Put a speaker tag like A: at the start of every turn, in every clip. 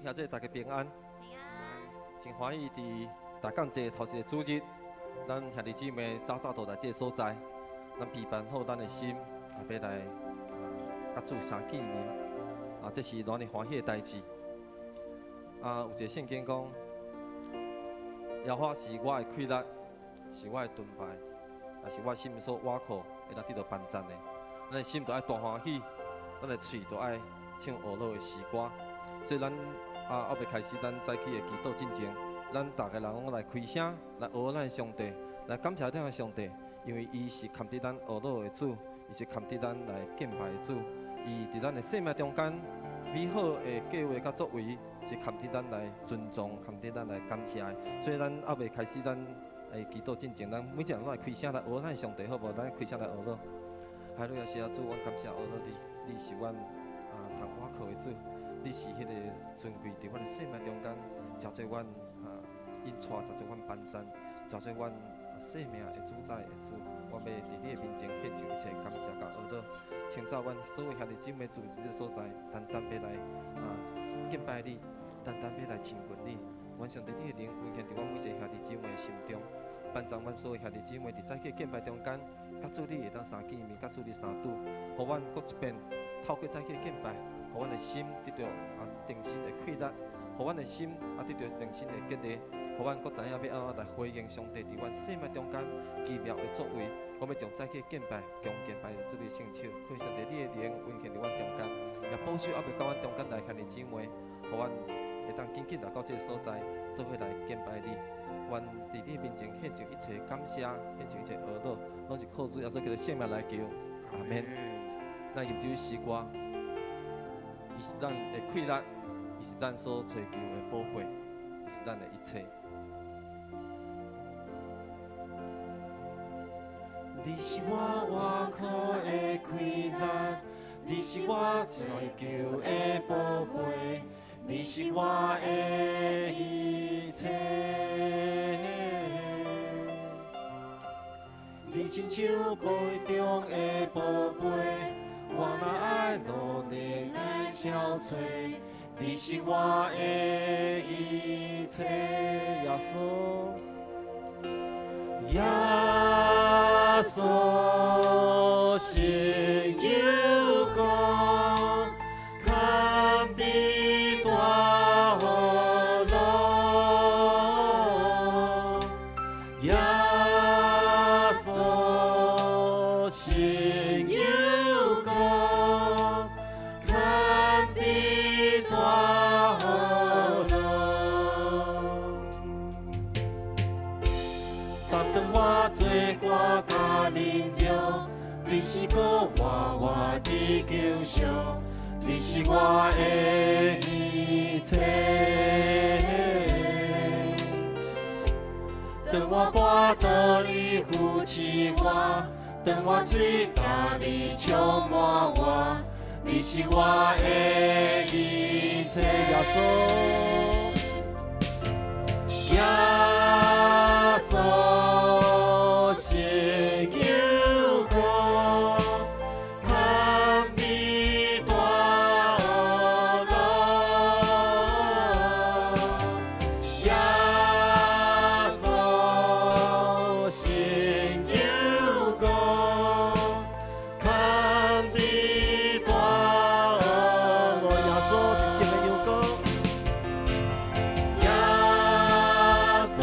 A: 兄弟大家平安。
B: 平安。
A: 真欢喜伫大港节头一个主日，咱兄弟姊妹早早到来这个所在，咱备办好咱的心，也要来甲主相见面。这是偌尼欢喜的代志。有一个圣经讲，耶和华是我的气力，是我的盾牌，也是我心所倚靠，会当得到帮助的。咱的心就爱大欢喜，咱的嘴就爱唱俄罗的诗歌。所以咱后要开始咱早起的祈祷进前，咱大家人拢来开声，来学咱的上帝，来感谢咱的上帝，因为伊是看伫咱学罗的主，伊是看伫咱来敬拜的主，伊伫咱的生命中间美好的计划甲作为，是看伫咱来尊重，看伫咱来感谢的。所以咱后要开始咱祈祷进前，咱每一个人拢来开声来学咱的上帝，好无？咱开声来学罗。哈利路亚，是啊，主，阮感谢学罗你，你是阮通倚靠的主。你是迄个尊贵，伫阮的生命中间，招做阮引带，招做阮帮助，招做阮生命的主宰的主。我要伫你的面前献上一切感谢甲讹罗，请召阮所有兄弟姊妹组织的所在，单单要来敬拜你，单单要来亲近你。愿上帝你的灵温馨伫阮每一个兄弟姊妹的心中，帮助阮所有兄弟姊妹伫早起敬拜中间，甲主你会当相见面，甲主你相拄，互阮搁一遍透过早起敬拜。互阮的心得到定心的气力，互阮的心得到定心的激励，互阮搁知影要安怎来回应上帝伫阮生命中间奇妙的作为。我要将早起敬拜，强敬拜主的圣手，恳上帝你的灵温馨伫阮中间，也保守到阮中间来兄弟姊妹，互阮会当紧紧来到这个所在，做伙来敬拜你。愿伫你面前献上一切感谢，献上一切讹罗，拢是靠主耶稣基督生命来求。阿免。咱吟这首诗歌。伊是咱的气力，伊是咱所追求的宝贝，伊是咱的一切。你是我倚靠的气力，你是我追求的宝贝，你是我的一切。你亲像杯中的宝贝。我嘛爱努力来憔悴，你是我的一切，耶稣，耶稣是有光，看地大河路，耶稣是。你是个活活的救赎，你是我的一切。当我跋倒你扶持我，当我水大你充满我，你是我的一切。耶稣是有光。耶稣。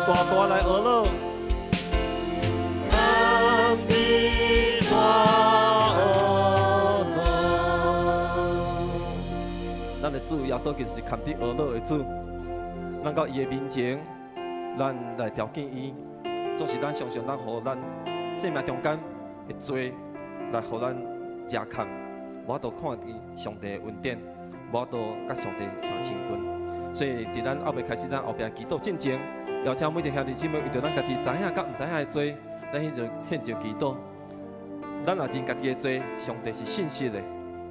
A: 大大来学乐。咱的主耶稣其实是看伫学乐的主，咱到伊的面前，咱来条件伊，总是咱常常咱互咱生命中间的罪来互咱遮扛，无法度看见上帝的恩典，无法度甲上帝相亲近。所以伫咱后尾开始，咱后边祈祷进前，邀请每一个兄弟姊妹为着咱家己知影甲毋知影的罪，咱献上祈祷。咱若认家己的罪，上帝是信实的。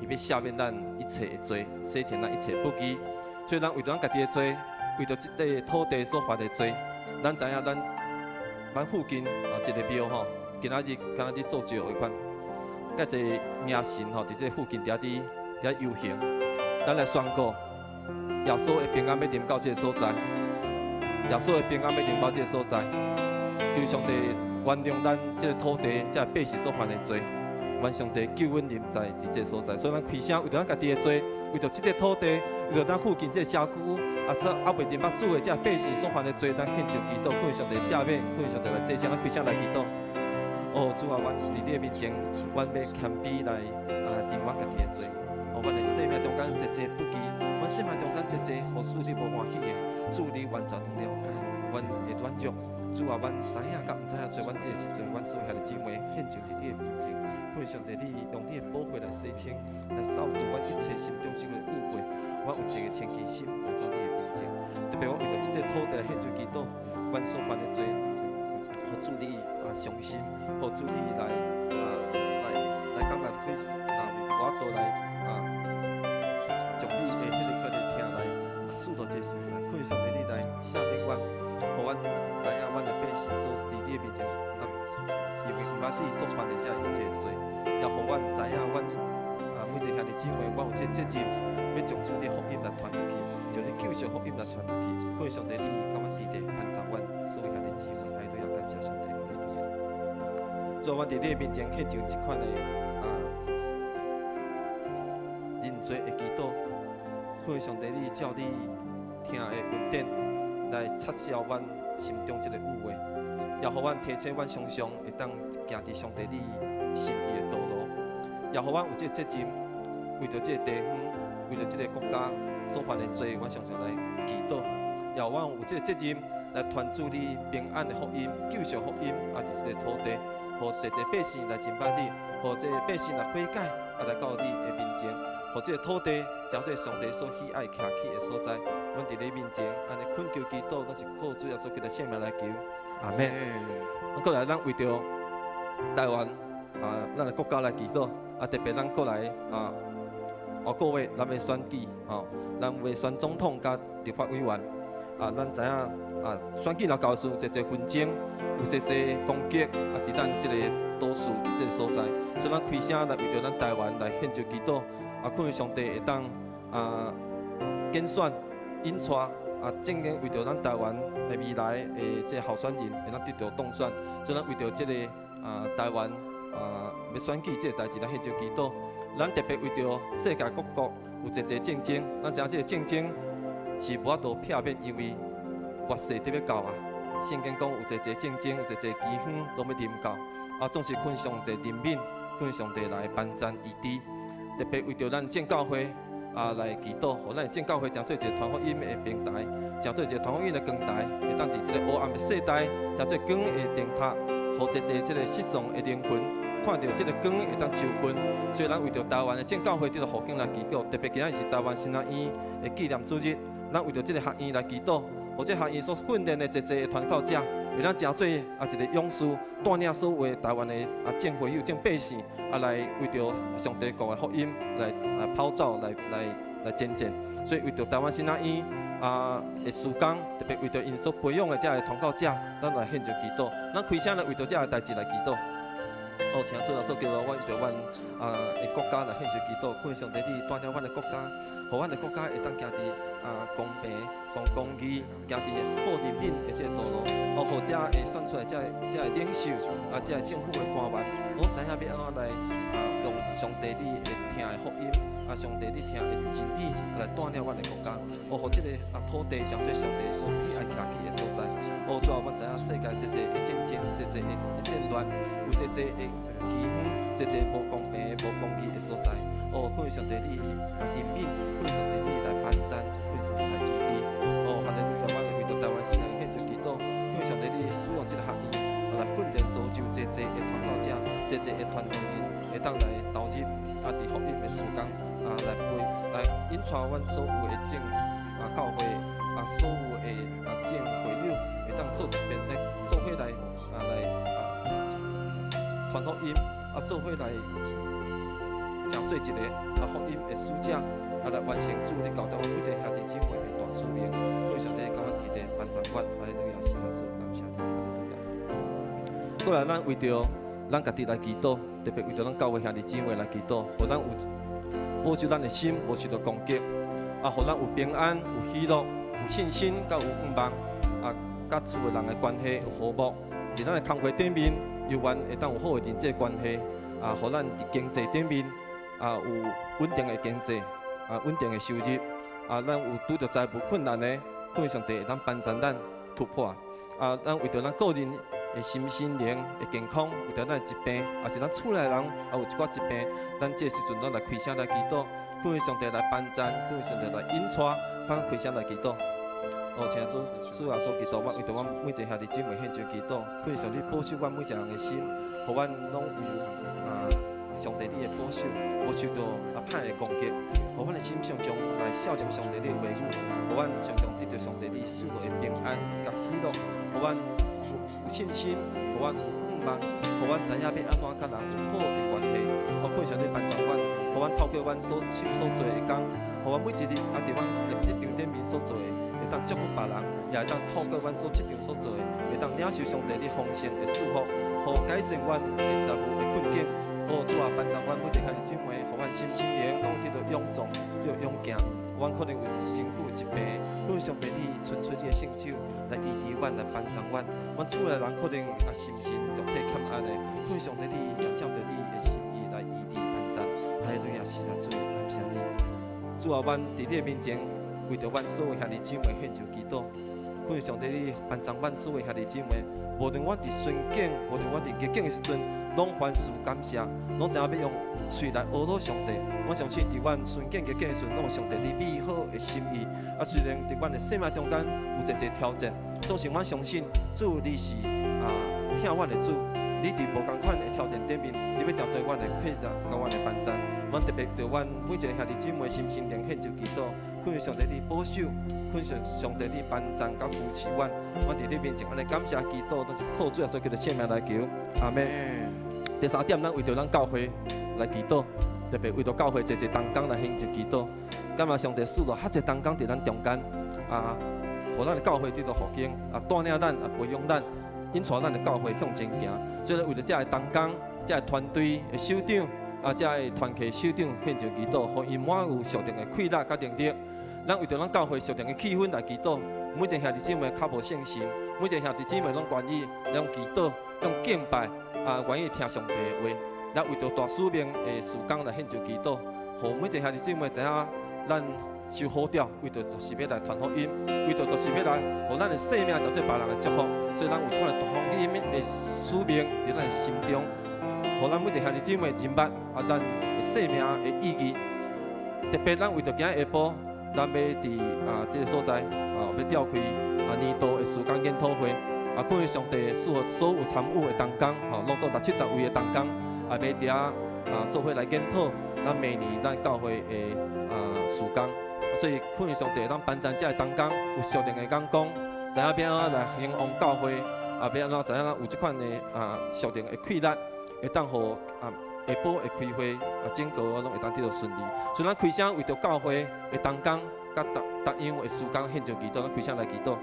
A: 伊要赦免咱一切的罪，洗清咱一切不义。所以咱为着咱家己的罪，为着这块土地所犯的罪，咱知影咱附近一个庙吼，今仔日做石的款，甲一个名神吼，伫这附近伫游行，咱来宣告，耶稣的平安要临到这个所在，耶稣的平安要临到这个所在，求上帝原谅咱这个土地、这个百姓所犯的罪。愿上帝救恩临在这个所在，所以咱开声为着咱家己的罪，为着这个土地，为着咱附近这个社区，还未认捌主的这百姓所犯的罪，咱献上祈祷，恳上帝赦免，恳上帝来洗净，咱开声来祈祷。哦，主啊，阮伫你的面前，阮要谦卑来认阮家己的罪。哦，阮的生命中间一切不义，阮生命中间一切何事你无欢喜的，主你完全了解，阮会软弱。主啊，阮知影甲毋知影，做阮这个时阵，阮所有兄弟姊妹献上伫你的面前。恳上帝，你用你的宝血来洗清，来扫除阮一切心中这个误会。我有一个清净心来到你的面前，特别我为着这个土地来献上祈祷，阮所犯的罪，互主你伤心，互主你来感觉对我都来从你的迄个听来疏导这所在。恳上帝，你来赦免阮，互阮知影阮的百姓所伫你的面前。因为毋捌你所犯的这一切罪，也互阮知影，阮每一个兄弟姊妹，阮有这责任，要将主的福音来传出去，将你救赎福音来传出去。恳上帝，你甲阮伫地安葬阮所有兄弟姊妹，还都要感谢上帝。做阮伫你的面前献上这款的认罪的祈祷，恳上帝，你照你听的恩典来擦消阮心中这个污秽。也互阮提醒，阮常常会当行伫上帝你心意的道路；也互阮有这个责任，为着这个地方，为着这个国家所犯的罪，阮常常来祈祷；也互阮有这个责任来传主你平安的福音、救赎福音，伫这个土地，互一个百姓来敬拜你，互这个百姓来悔改，来到你的面前，互这个土地成做上帝所喜爱徛起的所在。阮伫你面前，安尼恳求祈祷，都是靠主耶稣基督的圣名来求。阿免，过来，咱为着台湾咱的国家来祈祷，特别咱过来下个月咱要选举，咱要选总统甲立法委员，咱知影选举若到时，一纷争，有一攻击，伫咱这个都市这个所在，所以咱开声来为着咱台湾来献上祈祷，恳求上帝会当拣选引出。正经为着咱台湾的未来的这候选人会当得到当选，所以咱为着这个台湾要选举这个代志，咱献上祈祷。咱特别为着世界各国有一个竞争，咱知影这个竞争是无法度避免，因为月世得要到啊。圣经讲有一个竞争，有一个饥荒都要临到，总是恳上帝怜悯，恳上帝来帮赞医治。特别为着咱建教会。来祈祷，互咱正教会将做一个传福音的平台，将做一个传福音的光台，会当伫这个黑暗的世代，将做光的灯塔，互一这个失丧的灵魂看到这个光会当求困。所以咱为着台湾的正教会这个护境来祈祷，特别今仔是台湾新学院的纪念主日，咱为着这个学院来祈祷，或者学院所训练的一的传教者，会当成做一个勇士，带领所有台湾的正会友、正百姓。来为着上帝国的福音来跑走，来前进。所以为着台湾新学院的事工，特别为着因所培养的这个传教者，咱来献上祈祷。咱开声来为着这个代志来祈祷。请主耶稣叫我为着阮的国家来献上祈祷，恳上帝你带领阮的国家，互阮的国家会当行伫公平、公义，行伫好人品的这个道路。或者会选出来这个领袖这个政府的官员，我知影要安怎来用上帝你会听的福音，上帝你听的真理来带领阮的国家，互这个土地将做上帝所喜爱徛起的所在。哦，主啊，阮知影世界这的战争，这的战乱，有这的欺负，这的无公平、无公义的所在。哦，恳上帝你怜悯，恳上帝你来帮赞，恳上帝来医治。哦，哈利路亚，阮为着台湾新人献上祈祷，恳上帝你使用这个学院来训练造就这的传道者，这的传道人会当来投入伫福音的事工来引传阮所有的教会所有的正会友会当做一遍来做伙来传福音做伙来成做一个福音的使者来完成主你交代阮每一个兄弟姊妹的大使命。感谢上帝甲阮伫咧班长官，哈利路亚，是主，感谢你，哈利路亚。过来，咱为着咱家己来祈祷，特别为着咱教会兄弟姊妹来祈祷，互咱有保守咱的心，无受到攻击，互咱有平安、有喜乐、有信心，甲有盼望，甲厝的人的关系有和睦，伫咱的工课顶面，犹原会当有好的人际关系，互咱伫经济顶面，有稳定的经济，稳定的收入，咱有拄着财务困难的，恳上帝会当帮助咱突破，咱为着咱个人的心灵的健康，为着咱的疾病，是咱厝内人有一寡疾病，咱这时阵咱来开声来祈祷，恳上帝来帮助，恳上帝来引带，咱开声来祈祷。哦，请主啊，所祈祷，我为着阮每一个兄弟姊妹献上祈祷，恳上帝保守阮每一个人的心，互阮拢有上帝你的保守，无受到歹的攻击，互阮的心常常来效忠上帝你的话语，互阮常常得到上帝你赐予的平安甲喜乐，互阮有信心，互阮有盼望，互阮知影要安怎甲人有好的关系。所恳上帝帮助阮，互阮透过阮所做的工，互阮每一日伫阮立志场顶面所做的。会当祝福别人，也会当透过阮所职场所做的，会当领受上帝的丰盛的祝福，好改善阮的财务的困境。好，主啊，帮助阮每一个兄弟姊妹，互阮心灵拢得到勇壮，得到勇健。阮可能有身躯疾病，恳上帝你伸出你的圣手来医治阮，来帮助阮。阮厝内人可能心身肉体欠安的，恳上帝你也照着你的心意来医治帮助。哈利路亚，是啊，主，感谢你。主啊，阮伫你的面前。为着阮所有兄弟姊妹献上祈祷，恳上帝你帮助阮所有兄弟姊妹，无论我伫顺境，无论我伫逆境的时阵，拢凡事感谢，拢知影要用嘴来阿罗上帝。我相信伫阮顺境逆境的时阵，拢有上帝你美好的心意。虽然伫阮的生命中间有一个挑战，总是我相信主你是听阮的主。你伫无共款的挑战顶面，你要照做阮的配搭，甲阮的帮助。阮特别对阮每一个兄弟姊妹心灵献上祈祷，恳上帝你保守，恳上帝你帮助甲扶持阮。阮伫你面前安尼感谢祈祷，都是靠主耶稣基督的圣名来求，阿门。第三点，咱为着咱教会来祈祷，特别为着教会一个同工来献上祈祷。感谢上帝赐落遐济同工伫咱中间，互咱的教会得到复兴，带领咱，培养咱。引带咱的教会向前行，所以为了这个同工、这个团队的首长、这个团契首长献上祈祷，互伊满有上定的快乐甲能力。咱为着咱教会上定的气氛来祈祷，每一个兄弟姊妹较无信心，每一个兄弟姊妹拢愿意用祈祷、用敬拜，愿意听上帝的话。咱为着大使命的事工来献上祈祷，互每一个兄弟姊妹知影咱。受好调，为着就是要来传福音，为着就是要来，互咱的生命交对别人的祝福。所以咱有款的福音的使命伫咱的心中，互咱每一个兄弟姊妹明白咱的生命的意义。特别咱为着今日下晡，咱要伫这个所在要召开年度的事工研讨会，恳求上帝赐予所有参与的同工，拢做60-70位的同工，要伫做伙来研讨咱明年咱教会的事工。所以，恳求上帝咱帮助这个同工有上定的眼光，知影要安怎来兴旺教会，要安怎知影咱有这款的上定的气力，会当互下晡的开会整个拢会当得到顺利。所以，咱开声为着教会的同工甲逐样的事工献上祈祷，咱开声来祈祷。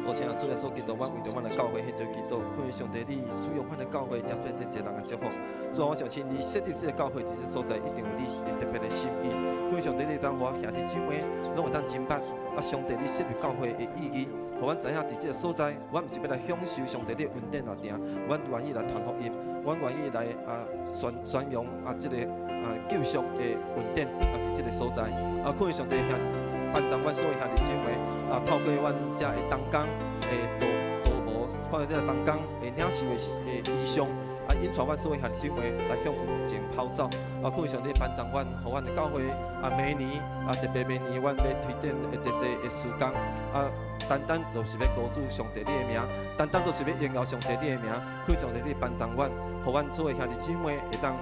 A: 我请主耶稣基督，我为着阮的教会献上祈祷，恳求上帝你使用阮的教会，针对这一人的祝福。主啊，我相信你设立这个教会这个所在，一定有你特别的心意。恳求上帝你当我兄弟姊妹，拢会当明白上帝你设立教会的意义，互阮知影伫这个所在，阮毋是要来享受上帝的恩典而定，阮愿意来传福音，阮愿意来宣扬这个救赎的恩典伫这个所在。恳求上帝帮助阮所有兄弟姊妹透过阮遮的同工，道无看到这当工领受的异象，引传阮所有兄弟姊妹来向有情跑走。感谢上帝帮助阮，互阮的教会明年特别明年，阮要推展一个事工单单就是要高举上帝你的名，单单就是要荣耀上帝你的名。感谢上帝你帮助阮，互阮所有兄弟姊妹会当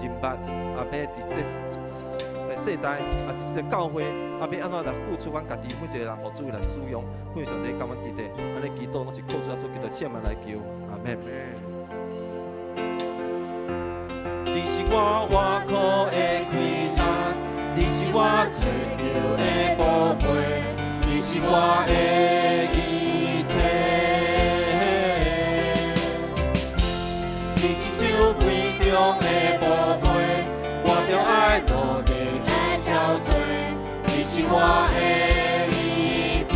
A: 明白要伫这个世代这个教会要安怎来付出阮家己每一个人，互主来使用。感谢上帝感恩伫地，安尼祈祷拢是靠主耶稣基督圣名来求，阿门。你是我活苦的开端，你是我追求的宝贝，你是我的一切。你是手柜中的宝贝，我着爱努力来憔悴。你是我的一切，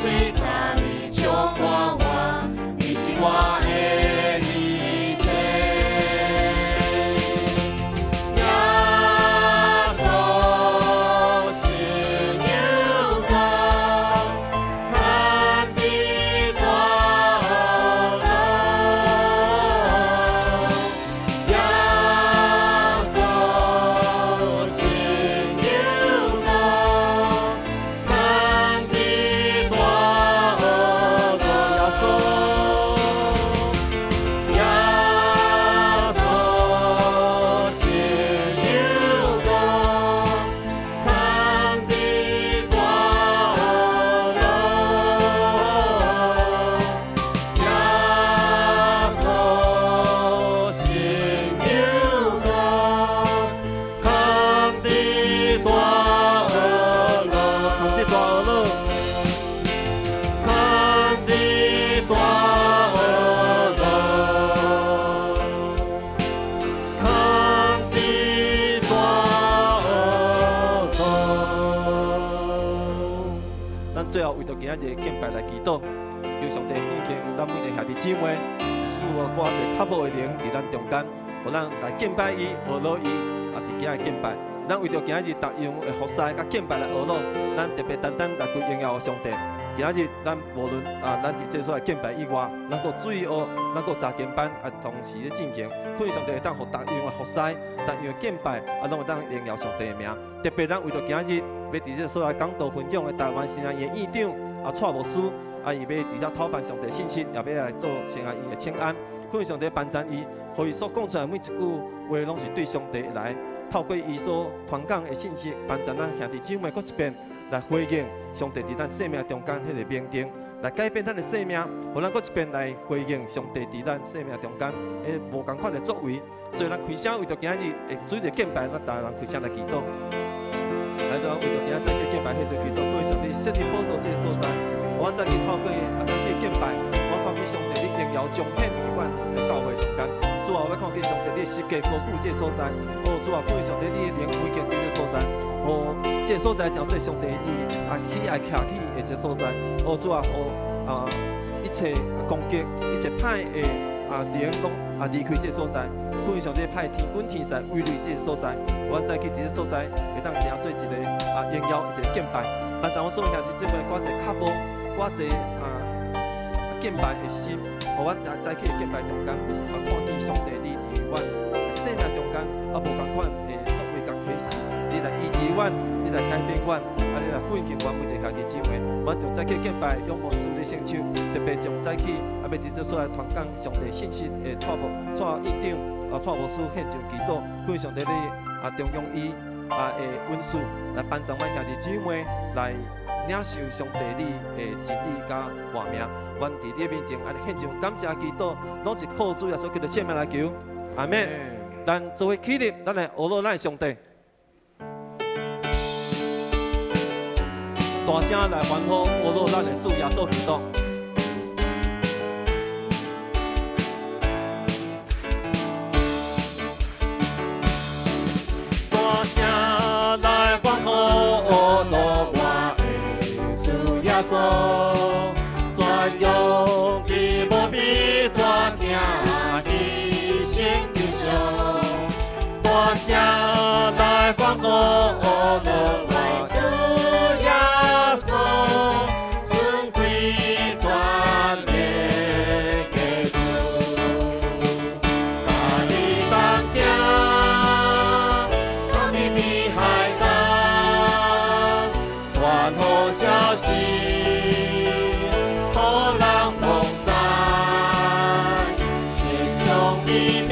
A: 最大的冲我，你是我的一切。耶稣是牛羔，看地大路。耶稣是牛羔，看地大最后为着今仔日敬拜来祈祷，求上帝眷顾有咱每一个兄弟姊妹，赐我挂一较无的灵伫咱中间，互咱来敬拜伊、学乐伊，伫今仔敬拜。咱为着今仔日逐样的服侍甲敬拜来学乐，咱特别单单来归荣耀上帝。今仔日咱无论咱伫这所来敬拜以外，咱个注意学，咱个查经班同时咧进行。可以上帝会当互逐样的服侍、逐样的敬拜拢会当荣耀上帝的名。特别咱为着今仔日。要伫这所来讲道分享的台湾新安院院长蔡牧师伊要伫遮讨办上帝信息，也要来做新安院的请安。恳上帝帮助伊，互伊所讲出来每一句话，拢是对上帝来，透过伊所传讲的信息，帮助咱兄弟姊妹搁一遍来回应上帝伫咱生命中间迄个命定，来改变咱的生命，互咱搁一遍来回应上帝伫咱生命中间无共款的作为。所以咱开声为着今日会主日敬拜，咱大家人开声来祈祷。来到为着今仔再去敬拜，去做祈祷，各位上帝设立宝座这个所在，我再去透过再去敬拜，我看见上帝你荣耀彰显伫阮教会中间。主啊，我看见上帝你十架高举这个所在，主啊，感谢上帝你的灵规定这个所在，这个所在将对上帝你喜爱徛起的这个所在，主啊，一切攻击、一切歹的灵拢离开这个所在。感谢上帝派天军天使围绕这个所在，我再去这个所在，会当成做一个荣耀一个敬拜，帮助我所有兄弟姊妹，我一个较无，我一个敬拜的心，互我再去敬拜中间，看见上帝你伫阮生命中间无共款的作为甲启示，你来医治阮，你来改变阮，你来唤醒阮每一个兄弟姊妹，我就再去敬拜，仰望主的圣手，特别从再去要伫这所来传讲上帝信息的蔡院长。蔡牧师献上祈祷，感谢上帝你中用伊的恩赐来帮助阮兄弟姊妹来领受上帝你的真理甲话命，愿伫你面前安尼献上感谢祈祷，拢是靠主耶稣基督圣名来求，阿门。咱作为起立，咱来学罗咱的上帝，大声来欢呼，学罗咱的主耶稣基督。大声来欢呼，学罗我的主耶稣，宣扬你无比大听，牺牲救赎。大声来欢呼，学罗我主耶稣，尊贵全力给主，大力当行，当你比海大，传好消息，好人同在，亲像疫苗。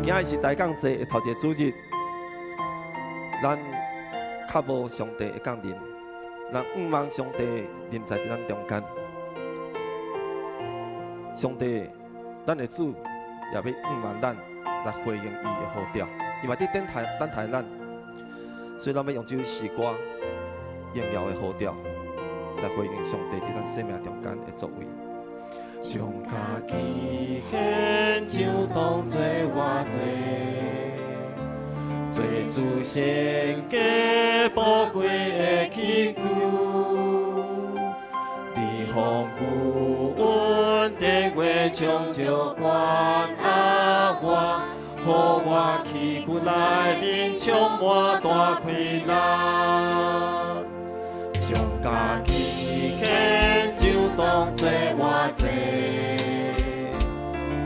A: 今日是大降节的头一个主日，咱较无上帝的降临，咱毋望上帝临在咱中间。上帝，咱的主也要毋望咱来回应伊的呼召，伊嘛伫等待咱，所以咱要用这首诗歌荣耀的呼召来回应上帝伫咱生命中间的作为。将家己献上当作活祭，做主献给宝贵的器具，伫风雨稳定月长照关爱我，互我器具内面充满大快乐。将家己献上当作活祭，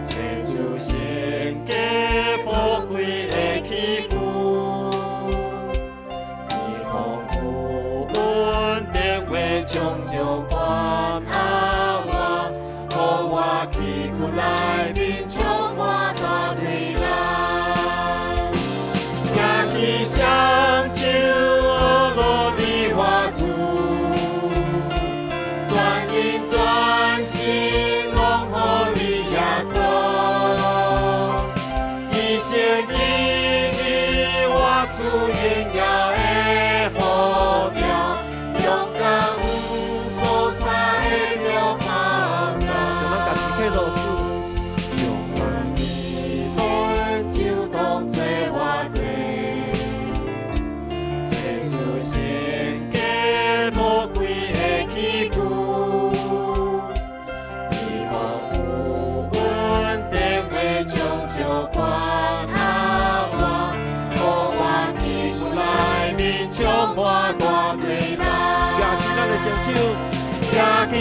A: 做主献给宝贵的器具，伫风雨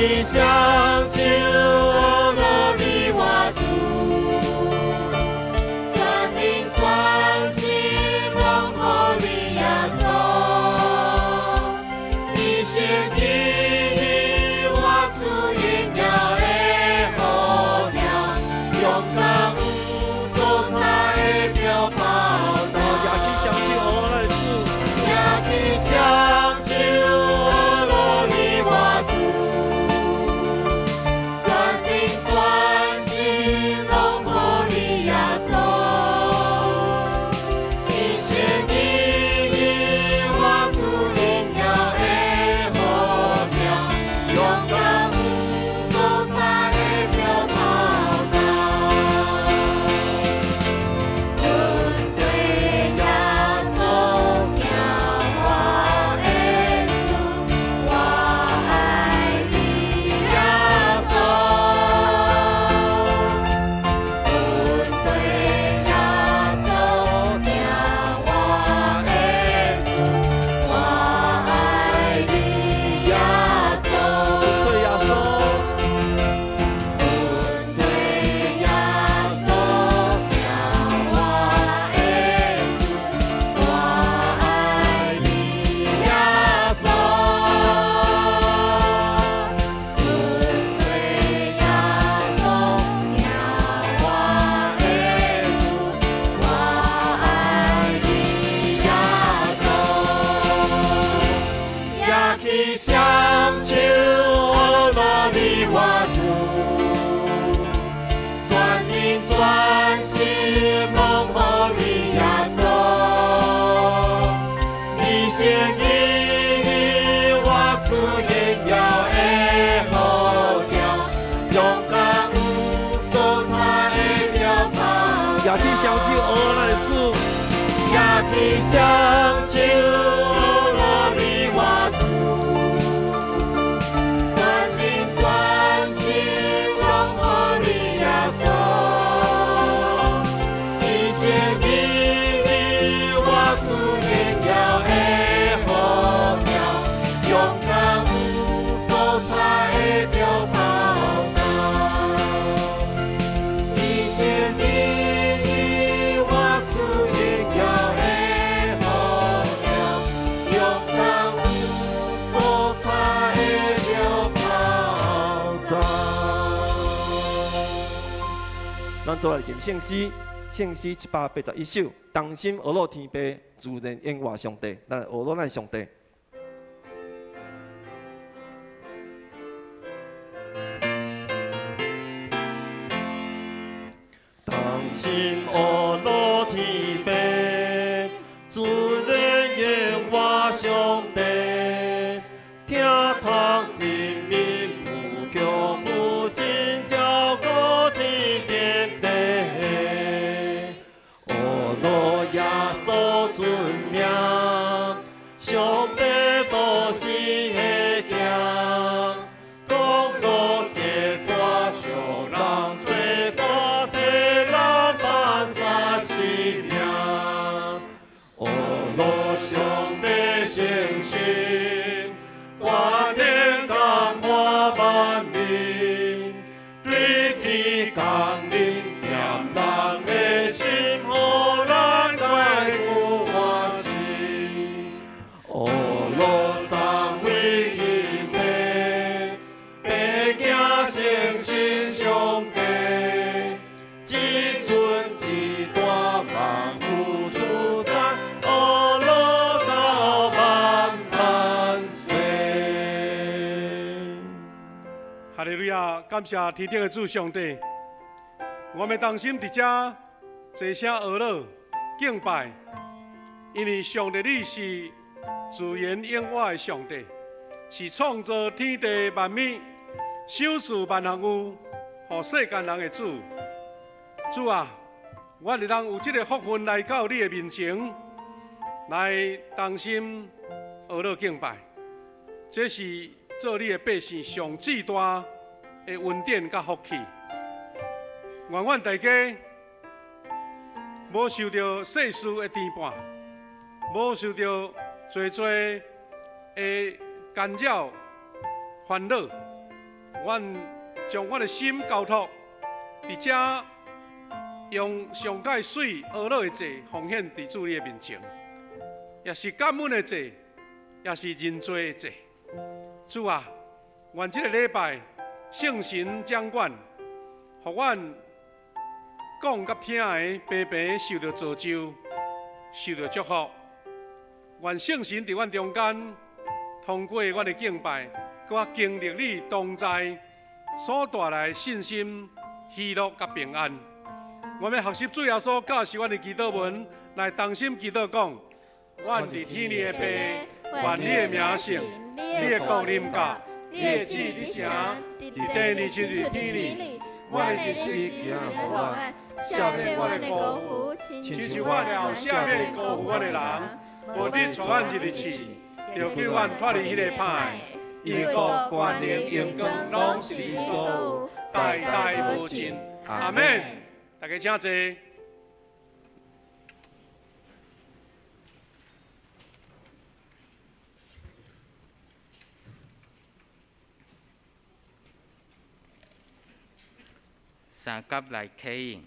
B: 去享受我的你我主，全灵全心拢乎你耶稣，你是你我主荣耀的好鸟，勇敢所在的标榜。也去享受我的你我主，全心全心拢乎你耶稣，你是你我主荣耀的好鸟，勇敢所在的标榜啊，军队耶稣。去享受我的你我主，全心全心拢乎你耶稣，你是你我主荣耀的好鸟，勇敢所在的标榜。
A: 也去享受我的主，
B: 也去享受我的你我主。
A: 咱做来念圣诗，圣诗181首，同心俄罗天父，自然永活上帝，咱来俄罗咱上帝。
B: 同心俄罗天父，自然永活上帝，听旁人民无强无尽，照顾天见地。俄罗耶稣尊名，上帝都是会行，公路的大小人做大体咱办啥使命？俄罗上帝诚信，观念感化万民，对天降临，念人的心，互咱解决欢喜。俄罗三位一体，白行诚信上帝，只尊只大万物主宰，俄罗到万万岁。
C: 哈利路亚！感谢天顶的主上帝，我们同心伫遮齐声俄罗敬拜，因为上帝你是自然永活的上帝，是创造天地万物、修持万行有、予世间人的主。主啊，我哋人有这个福分来到你的面前，来同心俄罗敬拜，这是做你的百姓上至大的恩典甲福气。愿阮大家无受到世事的牵绊，无受到多的干扰、烦恼，阮将阮的心交托伫遮，用上界水俄乐的祭奉献伫主你的面前，也是感恩的祭，也是认罪的祭。主啊，愿这个礼拜圣神掌管，互阮讲甲听的平平受到造就，受到祝福。愿圣神伫阮中间，通过阮的敬拜，搁我经历你同在所带来的信心、喜乐甲平安。我们学习主耶稣教示阮的祈祷文，来同心祈祷讲：阮伫天里的爸，愿你的名圣，你的国临到，你的旨意行，伫地里就是天里。阮的日时行互我，赦免阮的过负，亲像我了赦免过负阮的人。无你带阮入去，就叫阮脱离迄个歹。伊国权力荣光拢是你所有，代代无尽。阿门。大家请坐。
D: 三甲来启应，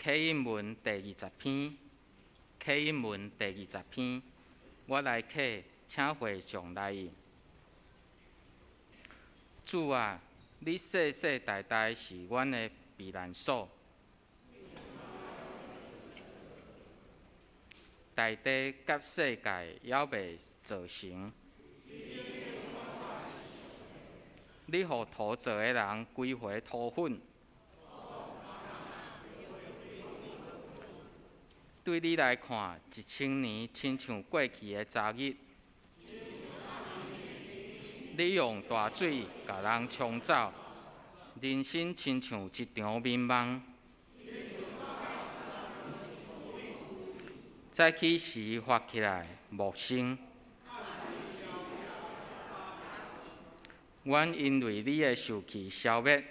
D: 启应文第20篇，启应文第20篇，我来启，请会众来应。主啊，你世世代代是阮的避难所，大地甲世界也未造成。你互土造的人归回土粉。对你来看，1000年亲像过去的昨日。你用大水甲人冲走，人生亲像一场迷茫。早起时发起来木生，阮因为你的受气消灭。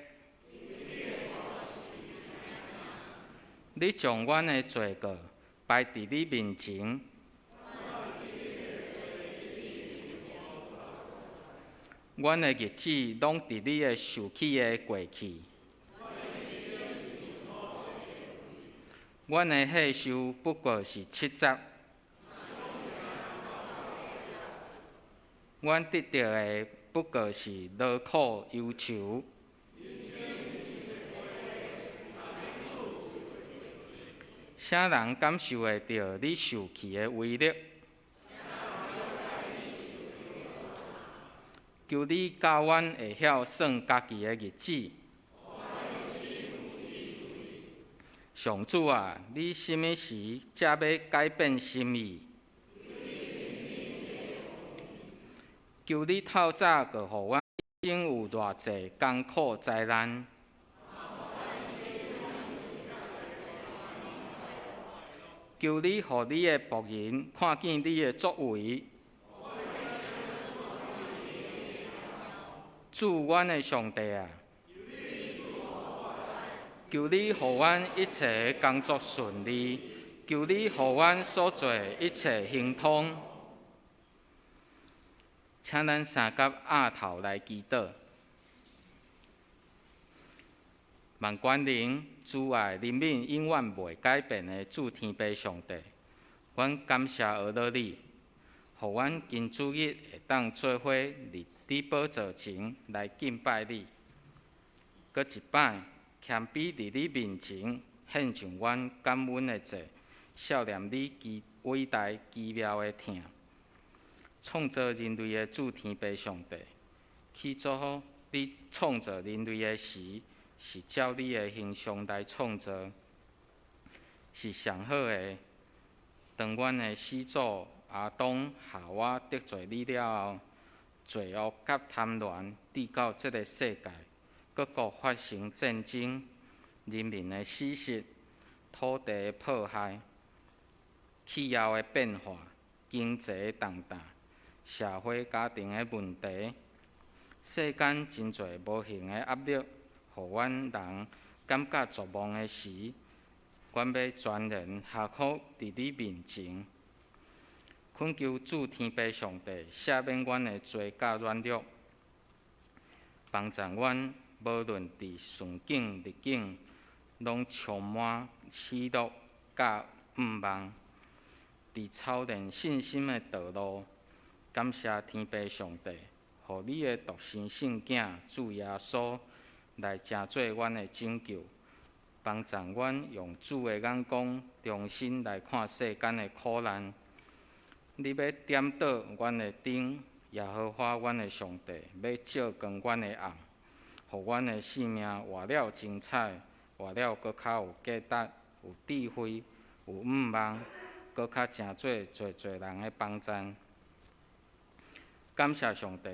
D: 你将阮的罪过摆伫你面前，阮的日子拢伫你的受气的过去，阮的岁数不过是70，阮得到的不过是劳苦忧愁。啥人感受会到你受气的威力？求你教阮会晓算家己的日子。上主啊，你什么时才要改变心意？求你透早就互阮人生有偌济艰苦灾难。求你，互你的仆人看见你的作为。主，阮的上帝啊，求你，互阮一切工作顺利。求你，互阮所做一切亨通。请咱三甲额头来祈祷。万关灵，主爱怜悯永远袂改变的主天父上帝，阮感谢而乐你，互阮今主日会当做伙立你宝座前来敬拜你。搁一摆，谦卑伫你面前，献上阮感恩的祭，少念你伟大奇妙的疼。创造人类的主天父上帝，起初你创造人类的时，是照你的形象来创造，是上好的。当阮的始祖亚当、夏娃得罪你了后，罪恶甲贪婪递到这个世界，各国发生战争、人民的死失、土地的破坏、气候的变化、经济的动荡、社会家庭的问题，世间真侪无形的压力。互阮人感觉绝望的时，阮要全然下伏伫你面前，恳求主天父上帝赦免阮的罪甲软弱，帮助阮无论伫顺境逆境，拢充满喜乐甲毋忘，伫操练信心的道路。感谢天父上帝，互你的独生圣囝主耶稣来成做阮的拯救，帮助阮用主的眼光重新来看世间的苦难。你要点倒阮的灯，耶和华阮的上帝要照光阮的暗，互阮的生命活了精彩，活了搁较有价值、有智慧、有毋忘，搁较成做侪人的帮衬。感谢上帝，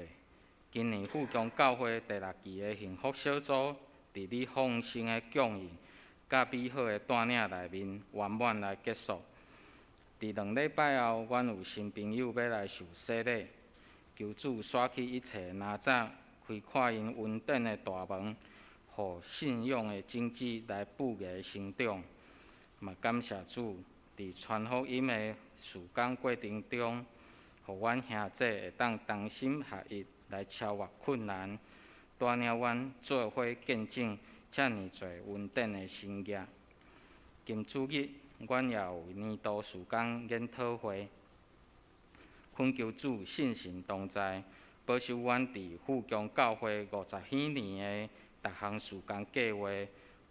D: 今年富强教会第6期的幸福小组，伫你丰盛的供应甲美好的带领内面，圆满来结束。伫2礼拜后，阮有新朋友要来受洗礼，求主刷去一切哪吒，开阔因恩典的大门，互信仰的种子来不芽生长。嘛感谢主，伫传福音的事工过程中，互阮兄弟会当同心合一来超越困难，带领阮做伙见证遮尔侪恩典的神业。今主日，阮也有年度事工研讨会，恳求主信心同在，保守阮伫富强教会50许年的逐项事工计划，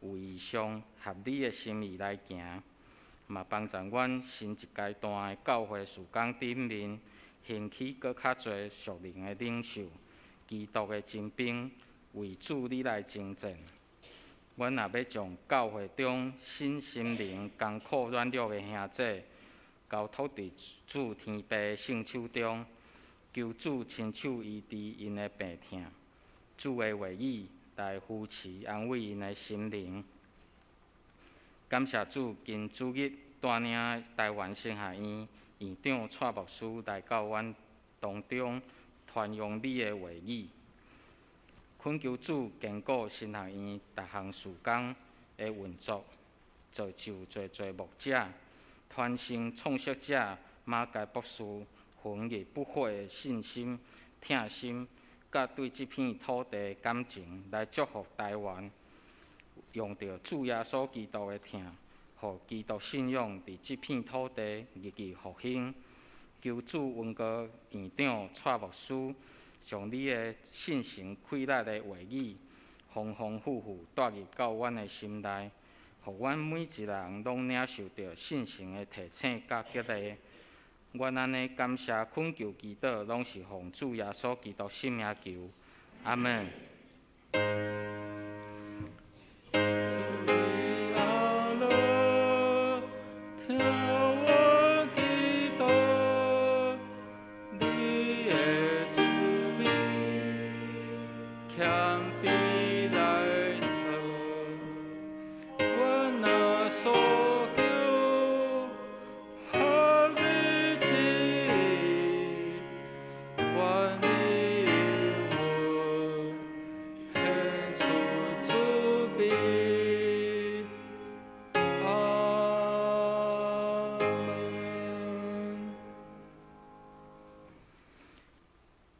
D: 有异上合理的心意来行，嘛帮助阮新一阶段的教会事工顶面，兴起搁较侪属灵的领袖、基督的精兵，为主你来征战。阮也要将教会中新心灵艰苦软弱的兄弟，交托伫主天父的圣手中，求主亲手医治因的病痛，主的话语来扶持安慰因的心灵。感谢主，今主日带领台湾圣学院院长蔡牧师来到阮当中传扬你的话语，恳求主坚固神学院逐项事工的运作，造就侪牧者、传承创设者马介博士恒毅不悔的信心、疼心，甲对这片土地的感情，来祝福台湾，用着主耶稣基督的疼，互基督信仰伫这片土地日益复兴。求主恩膏院长蔡牧师，将你的信心开力的话语，丰丰富富带入到阮的心内，互阮每一人拢领受到信心的提醒甲激励。阮安尼感谢恳求祈祷，拢是奉主耶稣基督圣名求，阿门。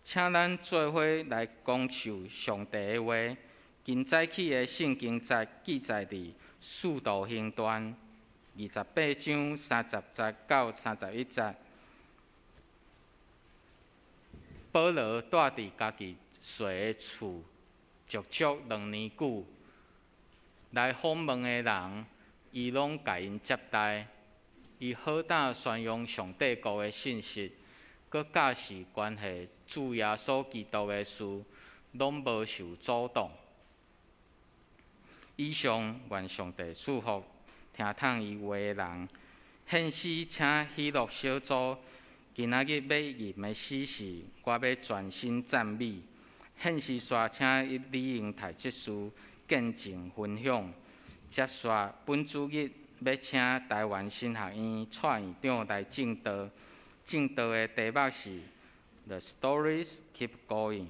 D: 请咱做伙来讲述上帝的话。今早起的圣经记载伫《使徒行传》28章30节到31节。保罗住伫家己住的厝，足足2年久。来访问的人，伊拢甲因接待，伊好胆宣扬上帝国的信息。搁假使关系主耶稣基督的事，拢无受阻挡。以上愿上帝祝福听透伊话的人。现时请喜乐小组，今仔日要吟的诗是，我要全心赞美。现时煞请李英台执事见证分享。接续本主日要请台湾新学院蔡院长来正道。正道的题目是 The Stories Keep Going。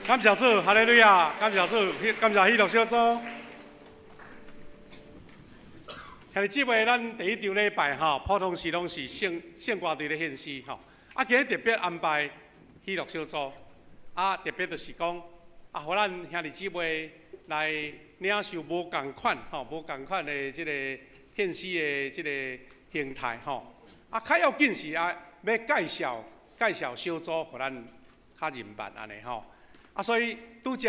C: 感谢主，哈利路亚！感谢主，感谢喜乐小组。兄弟姊妹，咱第一场礼拜吼，普通时拢是圣歌队咧献诗吼。啊，今日特别安排喜乐小组，啊，特别就是讲，啊，互咱兄弟姊妹来领受无共款吼，无共款的即个献诗的即个形态吼。啊，较要紧是啊，要介绍小组，互咱较认捌安尼吼。啊，所以拄则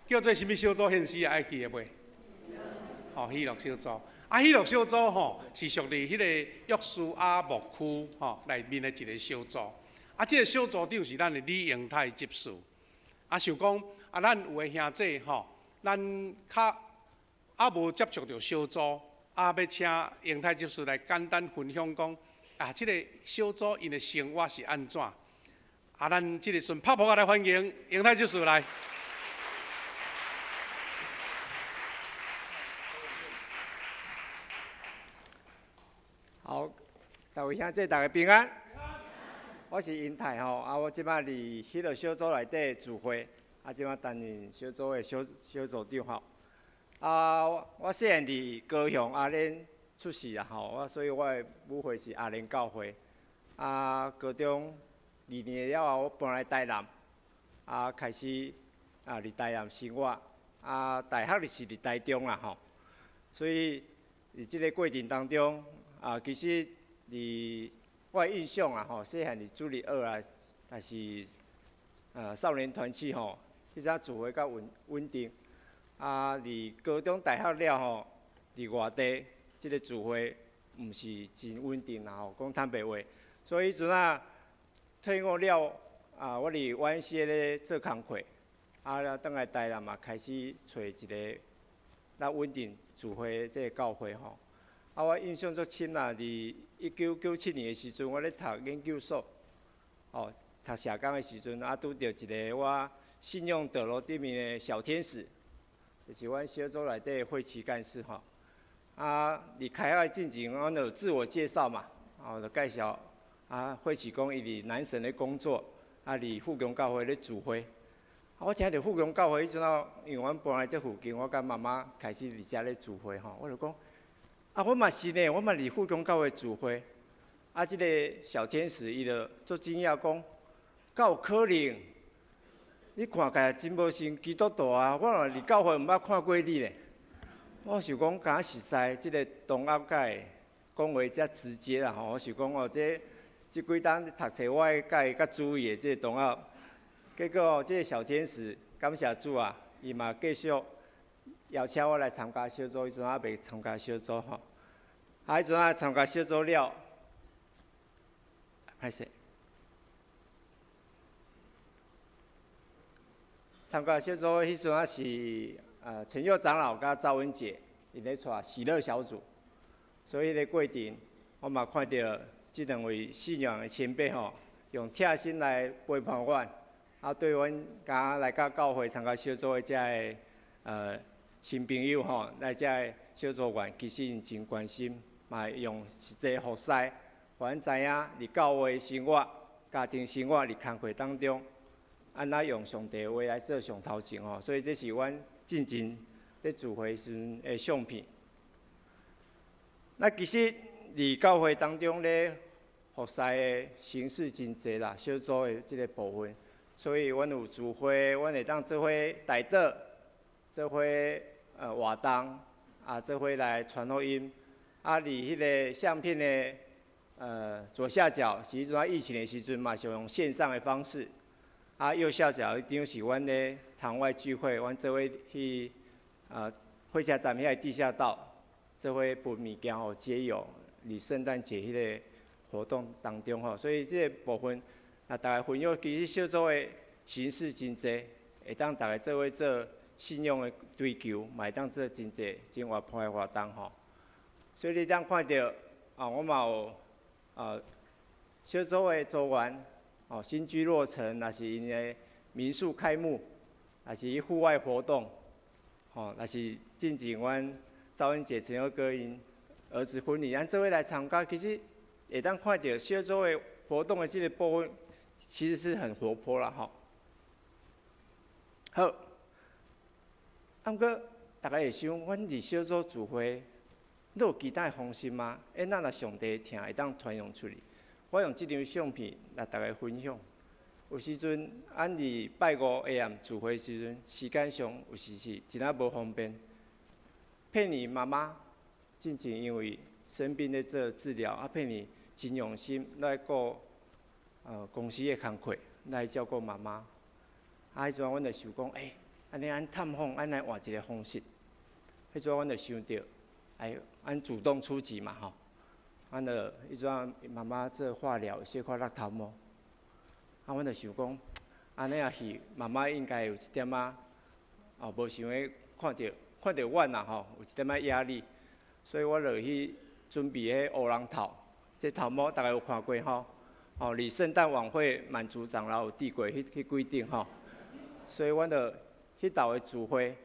C: 叫做什么小组献诗啊？爱记得袂？吼，喜乐小组。啊，喜乐小组吼是属于迄个约书亚牧区吼内面的一个小组。啊，即个小组长是咱的李永泰执事。啊，想讲啊，咱有诶兄弟吼，咱较无接触到小组，啊，要请永泰执事来简单分享讲啊，即个小组因的生活是安怎？啊，咱即个顺拍拍来欢迎永泰执事来。
E: 好，各位兄弟，大家平安。我是英泰吼，啊，我即摆伫喜乐小组内底聚会，啊，即摆担任小组的小组长吼。啊，我细汉伫高雄阿莲出世啊吼，所以我的母会是阿莲教会。啊，高中2年了后，我搬来台南，啊，开始啊伫台南生活，啊，大学是伫台中啦吼，所以伫即个过程当中。啊，其实伫我的印象啊，吼，细汉伫主日学啊，但是少年团契吼，迄阵聚会较稳定。啊，伫高中、大学了吼，伫外地即个聚会毋是真稳定啦吼，讲坦白话。所以迄阵啊，退伍了啊，我伫 YMCA 咧做工课，啊，倒来台南嘛，开始找一个较稳定聚会的即个教会吼。啊，我印象足深啦！伫1997年的时阵，我咧读研究所，哦，读社工的时阵，啊，拄着一个我信用道路顶面的小天使，就是阮小组内底会期干事吼。啊，伫开会进前，我就自我介绍嘛，哦，就介绍啊，会期讲伊伫南神咧工作，啊，伫富强教会咧聚会。啊，我听着富强教会迄阵啊，因为阮搬来这附近，我甲妈妈开始伫遮咧聚会吼，我就讲。啊，我嘛是呢，我嘛伫富强教会聚会，啊，即个小天使伊就足惊讶讲，敢有可能？你看起来真无像基督徒啊，我若伫教会毋捌看过你咧。我想讲，敢实在即个同学界讲话遮直接啦吼，我想讲哦，即几冬读册我会较注意的即个同学，结果哦，即个小天使感谢主啊，伊嘛继续。邀请我来参加小组，迄阵还未参加小组吼。啊，迄阵啊参加小组了，歹势。参加小组迄阵啊是陈佑长老甲赵文杰，因咧带喜乐小组，所以咧过程我嘛看到即两位信仰的前辈吼，用贴心来陪伴阮，啊，对阮甲来到教会参加小组的遮个新朋友吼，来遮小组员，其实因真关心，嘛用实际服侍，互咱知影伫教会生活、家庭生活、伫工课当中，安怎用上帝的话来做上头前吼。所以这是阮进前咧聚会时阵的相片。那其实伫教会当中咧服侍的形式真侪啦，小组的即个部分，所以阮有聚会，阮会当做伙带导，做伙活动，啊，做伙来传福音。啊，伫迄个相片的左下角是迄阵疫情的时阵嘛，是用线上的方式。啊，右下角一定是阮咧堂外聚会，阮做伙去会车站遐个地下道，做伙分物件吼节友，伫圣诞节迄个活动当中吼，所以这个部分啊，大家分享其实小组的形式真侪，会当大家做伙做。信用的追求，嘛会当做真济真活泼的活动吼。所以你当看到啊，我嘛有小组的组员哦，新居落成，若是因的民宿开幕，若是户外活动，哦，若是进前阮赵文杰、陈友哥因儿子婚礼，咱做伙来参加，其实会当看到小组的活动的这个部分，其实是很活泼啦吼。好，毋过大家会想，阮伫小组聚会，你有其他的方式吗？咱若上帝听会当传扬出去。我用即张相片来大家分享。有时阵，咱伫拜五下暗聚会时阵，时间上有时是真仔无方便。佩妮妈妈之前因为生病咧做治疗，佩妮真用心来顾公司的工课，来照顾妈妈。迄阵阮就想讲，安尼咱探访，咱来换一个方式。迄阵阮就想到，咱主动出击嘛吼。阮就迄阵妈妈做化疗，小可落头毛。阮就想讲，安尼也是妈妈应该有一点无想要看到阮啦吼，有一点压力，所以我就去准备迄乌龙头，这头毛大家有看过吼？离圣诞晚会满族长老有递过迄规定吼，所以阮就迄道的聚会，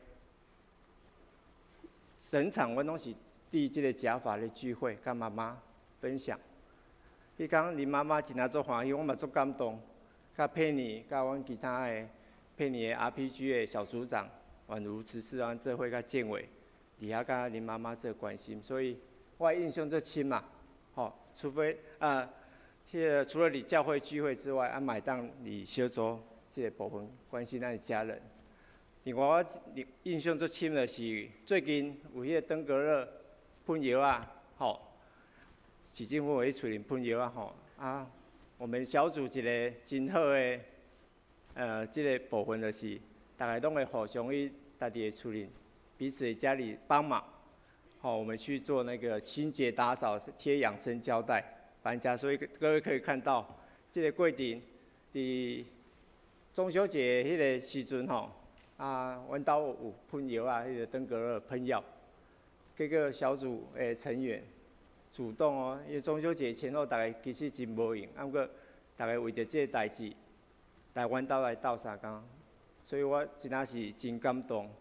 E: 整场阮拢是递这个假发的聚会，甲妈妈分享。迄天林妈妈真正足欢喜，我嘛足感动。甲佩妮，甲阮其他的佩妮的 RPG 的小组长，宛如只是阮做伙甲建委，伫遐甲林妈妈做关心，所以我印象最深嘛。除非除了你教会聚会之外，买当你小组这个部分关心咱的家人。另外，我印象最深的是最近有迄个登革热喷药市政府有去处理喷药我们小组一个真好的这个部分就是大家拢会互相去家己的处理，彼此的家里帮忙。我们去做那个清洁打扫，贴养生胶带，搬家。所以各位可以看到，这个过程伫中秋节迄个时阵阮兜有喷药迄个登革热喷药，结果小组的成员主动因为中秋节前后大家其实真无闲，不过大家为着这个代志来阮兜来斗相共，所以我真正是真感动。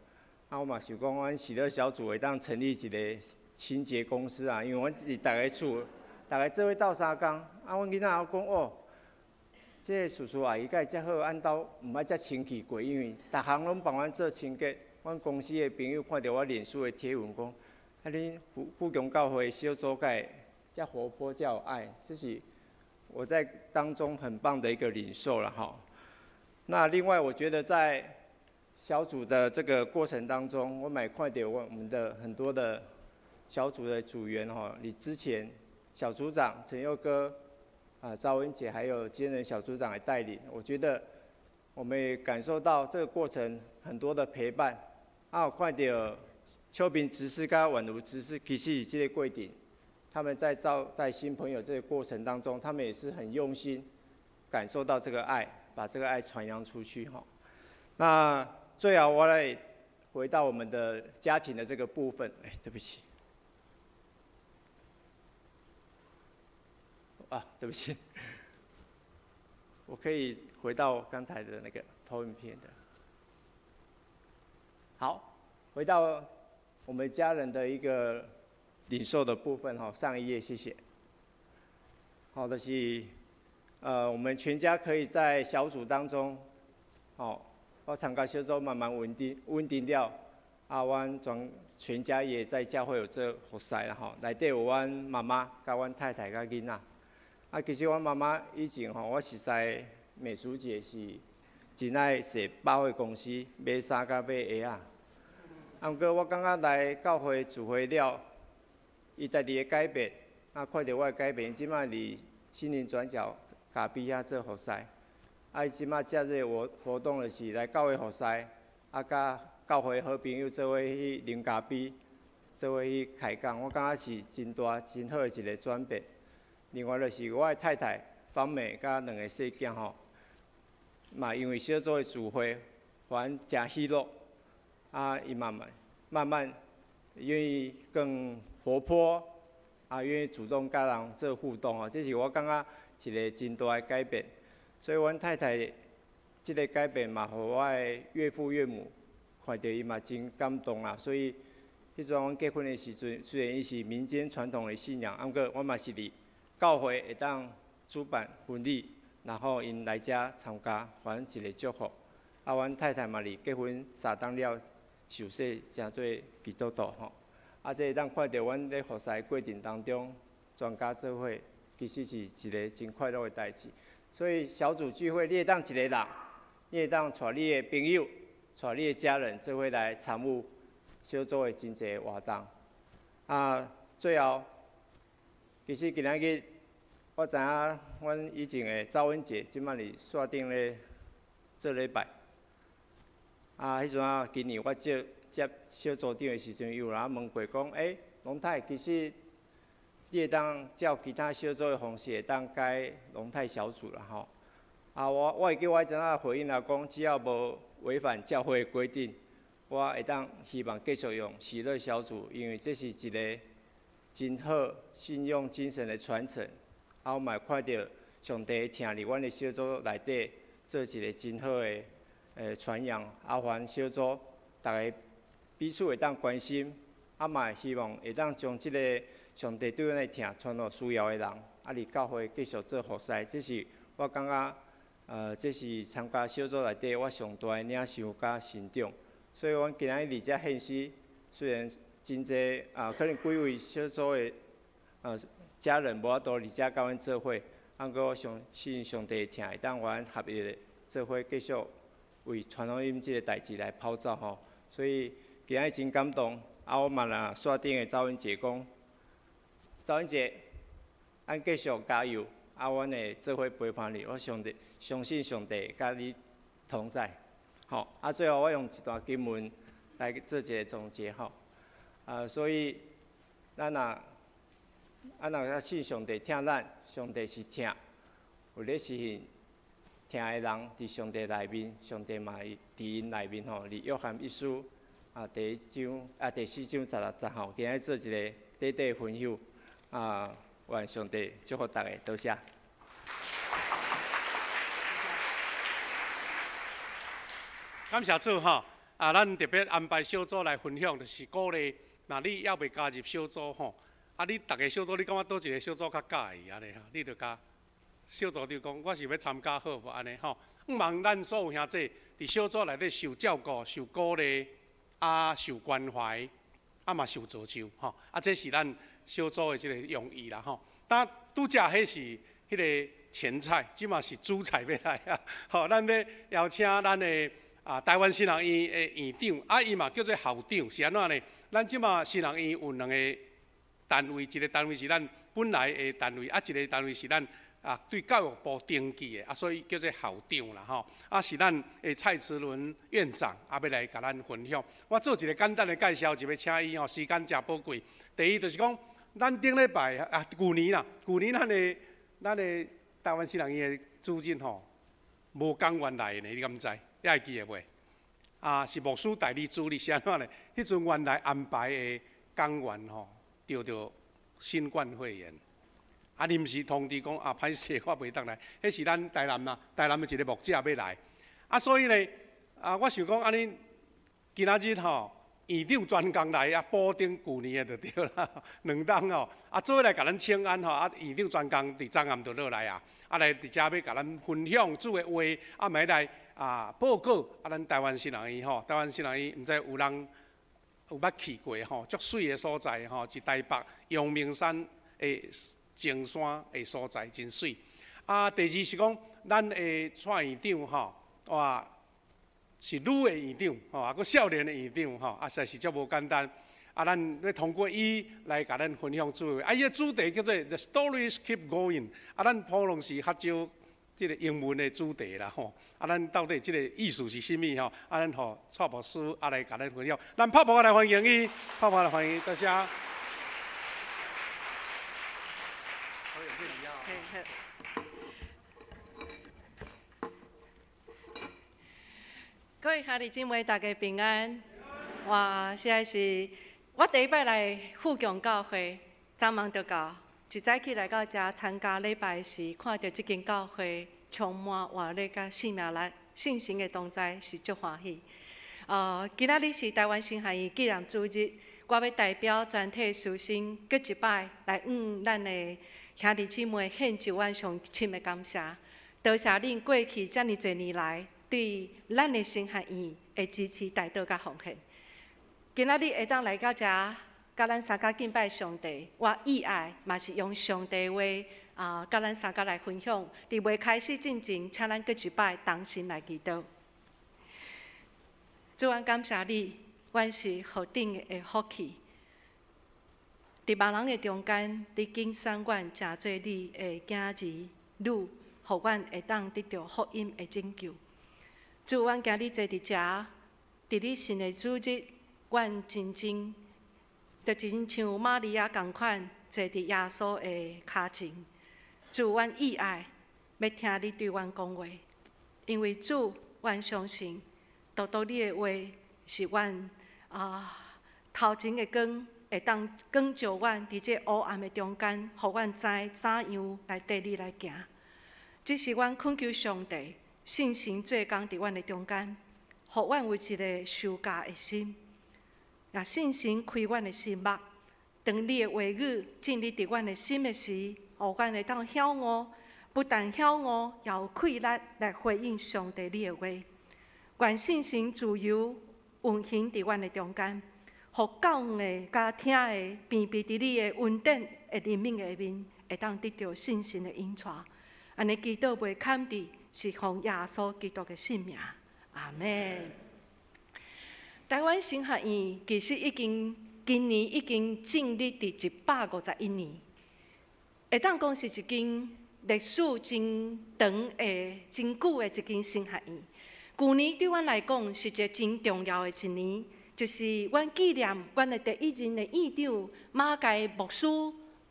E: 我嘛想讲，阮喜乐小组会当成立一个清洁公司因为阮是大家厝，大家做伙斗相共。阮囡仔也讲这个叔叔阿姨甲伊遮好，阮兜毋爱遮清气过，因为逐项拢帮阮做清洁。阮公司的朋友看到我脸书的贴文讲，恁富强教会小组会遮活泼，遮有爱，这是我在当中很棒的一个领受了那另外，我觉得在小组的这个过程当中，我们也看到我们的很多的小组的组员你之前小组长陈佑哥赵文姐还有兼任小组长的带领，我觉得我们也感受到这个过程很多的陪伴我看到邱平执事跟宛如执事，其实这个过程，他们在招待新朋友这个过程当中，他们也是很用心，感受到这个爱，把这个爱传扬出去那最后我来回到我们的家庭的这个部分，对不起，对不起，我可以回到刚才的那个投影片的。好，回到我们家人的一个领受的部分上一页谢谢。好的是，我们全家可以在小组当中，我参加小组慢慢稳定了，阮全家也在教会有做服侍啦内底有阮妈妈、甲阮太太、甲囡仔。其实阮妈妈以前我实在美淑姐是真爱坐百货公司买衫甲买鞋不过我感觉来教会聚会了，伊家己的改变，看到我的改变，即摆伫心灵转角咖啡遐做服侍。伊即摆假日活动就是来教会服侍，甲教会好朋友做伙去啉咖啡，做伙去开讲。我感觉是真大、真好的一个转变。另外就是我的太太方美甲两个细囝嘛因为小组的聚会，反正真喜乐。伊慢慢愿意更活泼，愿意主动甲人做互动这是我感觉一个真大的改变。所以阮太太这个改变嘛，互我的岳父岳母看到伊嘛真感动所以迄阵阮结婚的时阵，虽然伊是民间传统的信仰，不过我嘛是伫教会会当主办婚礼，然后因来遮参加，反正一个祝福。啊，阮太太嘛，伫结婚3档了，受洗成做基督徒吼。啊，这当看到阮咧服侍过程当中，全家做伙，其实是一个真快乐的代志。所以小组聚会，你会当一个人，你会当带你的朋友、带你的家人做伙来参与小组的真侪活动。啊，最后，其实今仔日我知影，阮以前的赵文杰，即摆是线顶咧做礼拜。啊，迄阵啊，今年我接小组长的时阵，有人问过讲，龙太，其实你会当照其他小组的方式，会当改龙太小组啦吼。啊，我会记我迄阵啊回应啦，讲只要无违反教会的规定，我会当希望继续用喜乐小组，因为这是一个真好信用精神的传承。啊，我嘛看到上帝听伫阮的小组内底做一个真好的传扬，啊，凡小组大家彼此会当关心，啊嘛希望会当将即个上帝对阮的听传到需要的人，啊，伫教会继续做服侍，这是我感觉，这是参加小组内底我上大的领受甲成长。所以，阮今仔日伫遮献诗，虽然真济可能几位小组的家人无法度伫遮甲阮做伙，啊，过我相信上帝听会当阮合一的做伙继续为传福音即个代志来跑走吼。所以今仔真感动，啊，我嘛啦线顶的赵文杰讲，赵文杰，咱继续加油，啊，阮会做伙陪伴你，我相信上帝甲你同在。好，啊，最后我用一段经文来做一个总结吼。所以咱若信上帝听咱，上帝是听，有咧实行听的人伫上帝内面，上帝嘛伫因内面吼。伫约翰一书第4章16吼，今日做一个短短分享愿上帝祝福大家，多谢。
C: 感谢主吼，咱特别安排小组来分享，就是鼓励，若你还未加入小组吼，你逐个小组你感觉倒一个小组较介意安尼吼，你着甲小组长讲，我是要参加好无安尼吼。毋望咱所有兄弟伫小组内底受照顾、受鼓励，受关怀，嘛受造就吼。这是咱小组的即个用意啦吼。但拄则迄是迄个前菜，即嘛是主菜要来啊。吼，咱要邀请咱的台湾新人院的院长，伊嘛叫做校长，是安怎呢？咱即马新人院有2个单位，一个单位是咱本来的单位，一个单位是咱对教育部登记的，所以叫做校长啦吼。是咱的蔡慈伦院长，要来甲咱分享。我做一个简单的介绍，就要请伊吼，时间真宝贵。第一就是讲，咱顶礼拜旧年咱的台湾新人院的主任吼，无讲原来的呢，你敢知？你会记得袂？是牧师代理主理是安怎呢？迄阵原来安排的讲员吼，得到新冠肺炎，临时通知讲歹势，我袂当来。迄是咱台南台南的一个牧者要来。所以呢，我想讲安尼，今仔日吼，院长专工来补顶旧年的就对啦，2档吼，做伙来甲咱请安吼，院长专工伫昨暗就落来来伫遮要甲咱分享主的话，咪来报告咱台湾新人院吼，台湾新人院毋知有人有捌去过吼，足水的所在吼，是台北阳明山的景山的所在，真水。第二是讲咱的蔡院长吼，是女的院长吼，佫少年的院长吼，实在是足无简单。咱要通过伊来甲咱分享主的。伊的主题叫做 The Stories Keep Going。咱普通是较少即个英文的主题啦吼。咱到底即个意思是甚物吼？咱互蔡牧师来甲咱分享。咱拍拍来欢迎伊，拍拍来欢迎，多谢。
F: 各位兄弟姊妹，大家平安。哇，实在是我第一摆来富强教会，昨晚就到，一早起来到遮参加礼拜时，看到这间教会充满活力甲生命力、信心的同在，是足欢喜。今仔日是台湾新学院纪念主日，我要代表全体师生，搁一摆来咱的兄弟姊妹献上阮上深的感谢。多谢恁过去遮尔侪年来，对咱的神学院的支持、带导甲奉献。今仔日会当来到遮，甲咱三家敬拜上帝，我意爱嘛是用上帝话甲咱三家来分享。伫未开始之前，请咱搁一摆同心来祈祷。主，阮感谢你，阮是何等的福气。伫万人的中间，你拣选阮诚做你的囝儿女，互阮会当得到福音的拯救。主，阮今日坐伫遮，伫你神的主日，阮真真像玛利亚共款，坐伫耶稣的脚前。主，阮意爱要听你对阮讲话，因为主，阮相信，读你的话是阮头前的光。会当光照阮伫这黑暗的中间，互阮知怎样来跟你来行。这是阮恳求上帝信心做工伫阮的中间，互阮有一个受教的心，也信心开阮的心目。当你的话语进入伫阮的心的时，互阮会当晓悟，不但晓悟，也有气力来回应上帝你的话。愿信心自由运行伫阮的中间。互讲的、甲听的，偏偏伫你的稳定的灵命下面，会当得到信心的引带。安尼祈祷袂坎伫，是奉耶稣基督的性命。阿门。台湾神学院其实今年已经建立伫151年，会当讲是一间历史真长的、真久的一间神学院。旧年对阮来讲是一个真重要的一年。就是阮纪念阮的第一任的院长马偕牧师，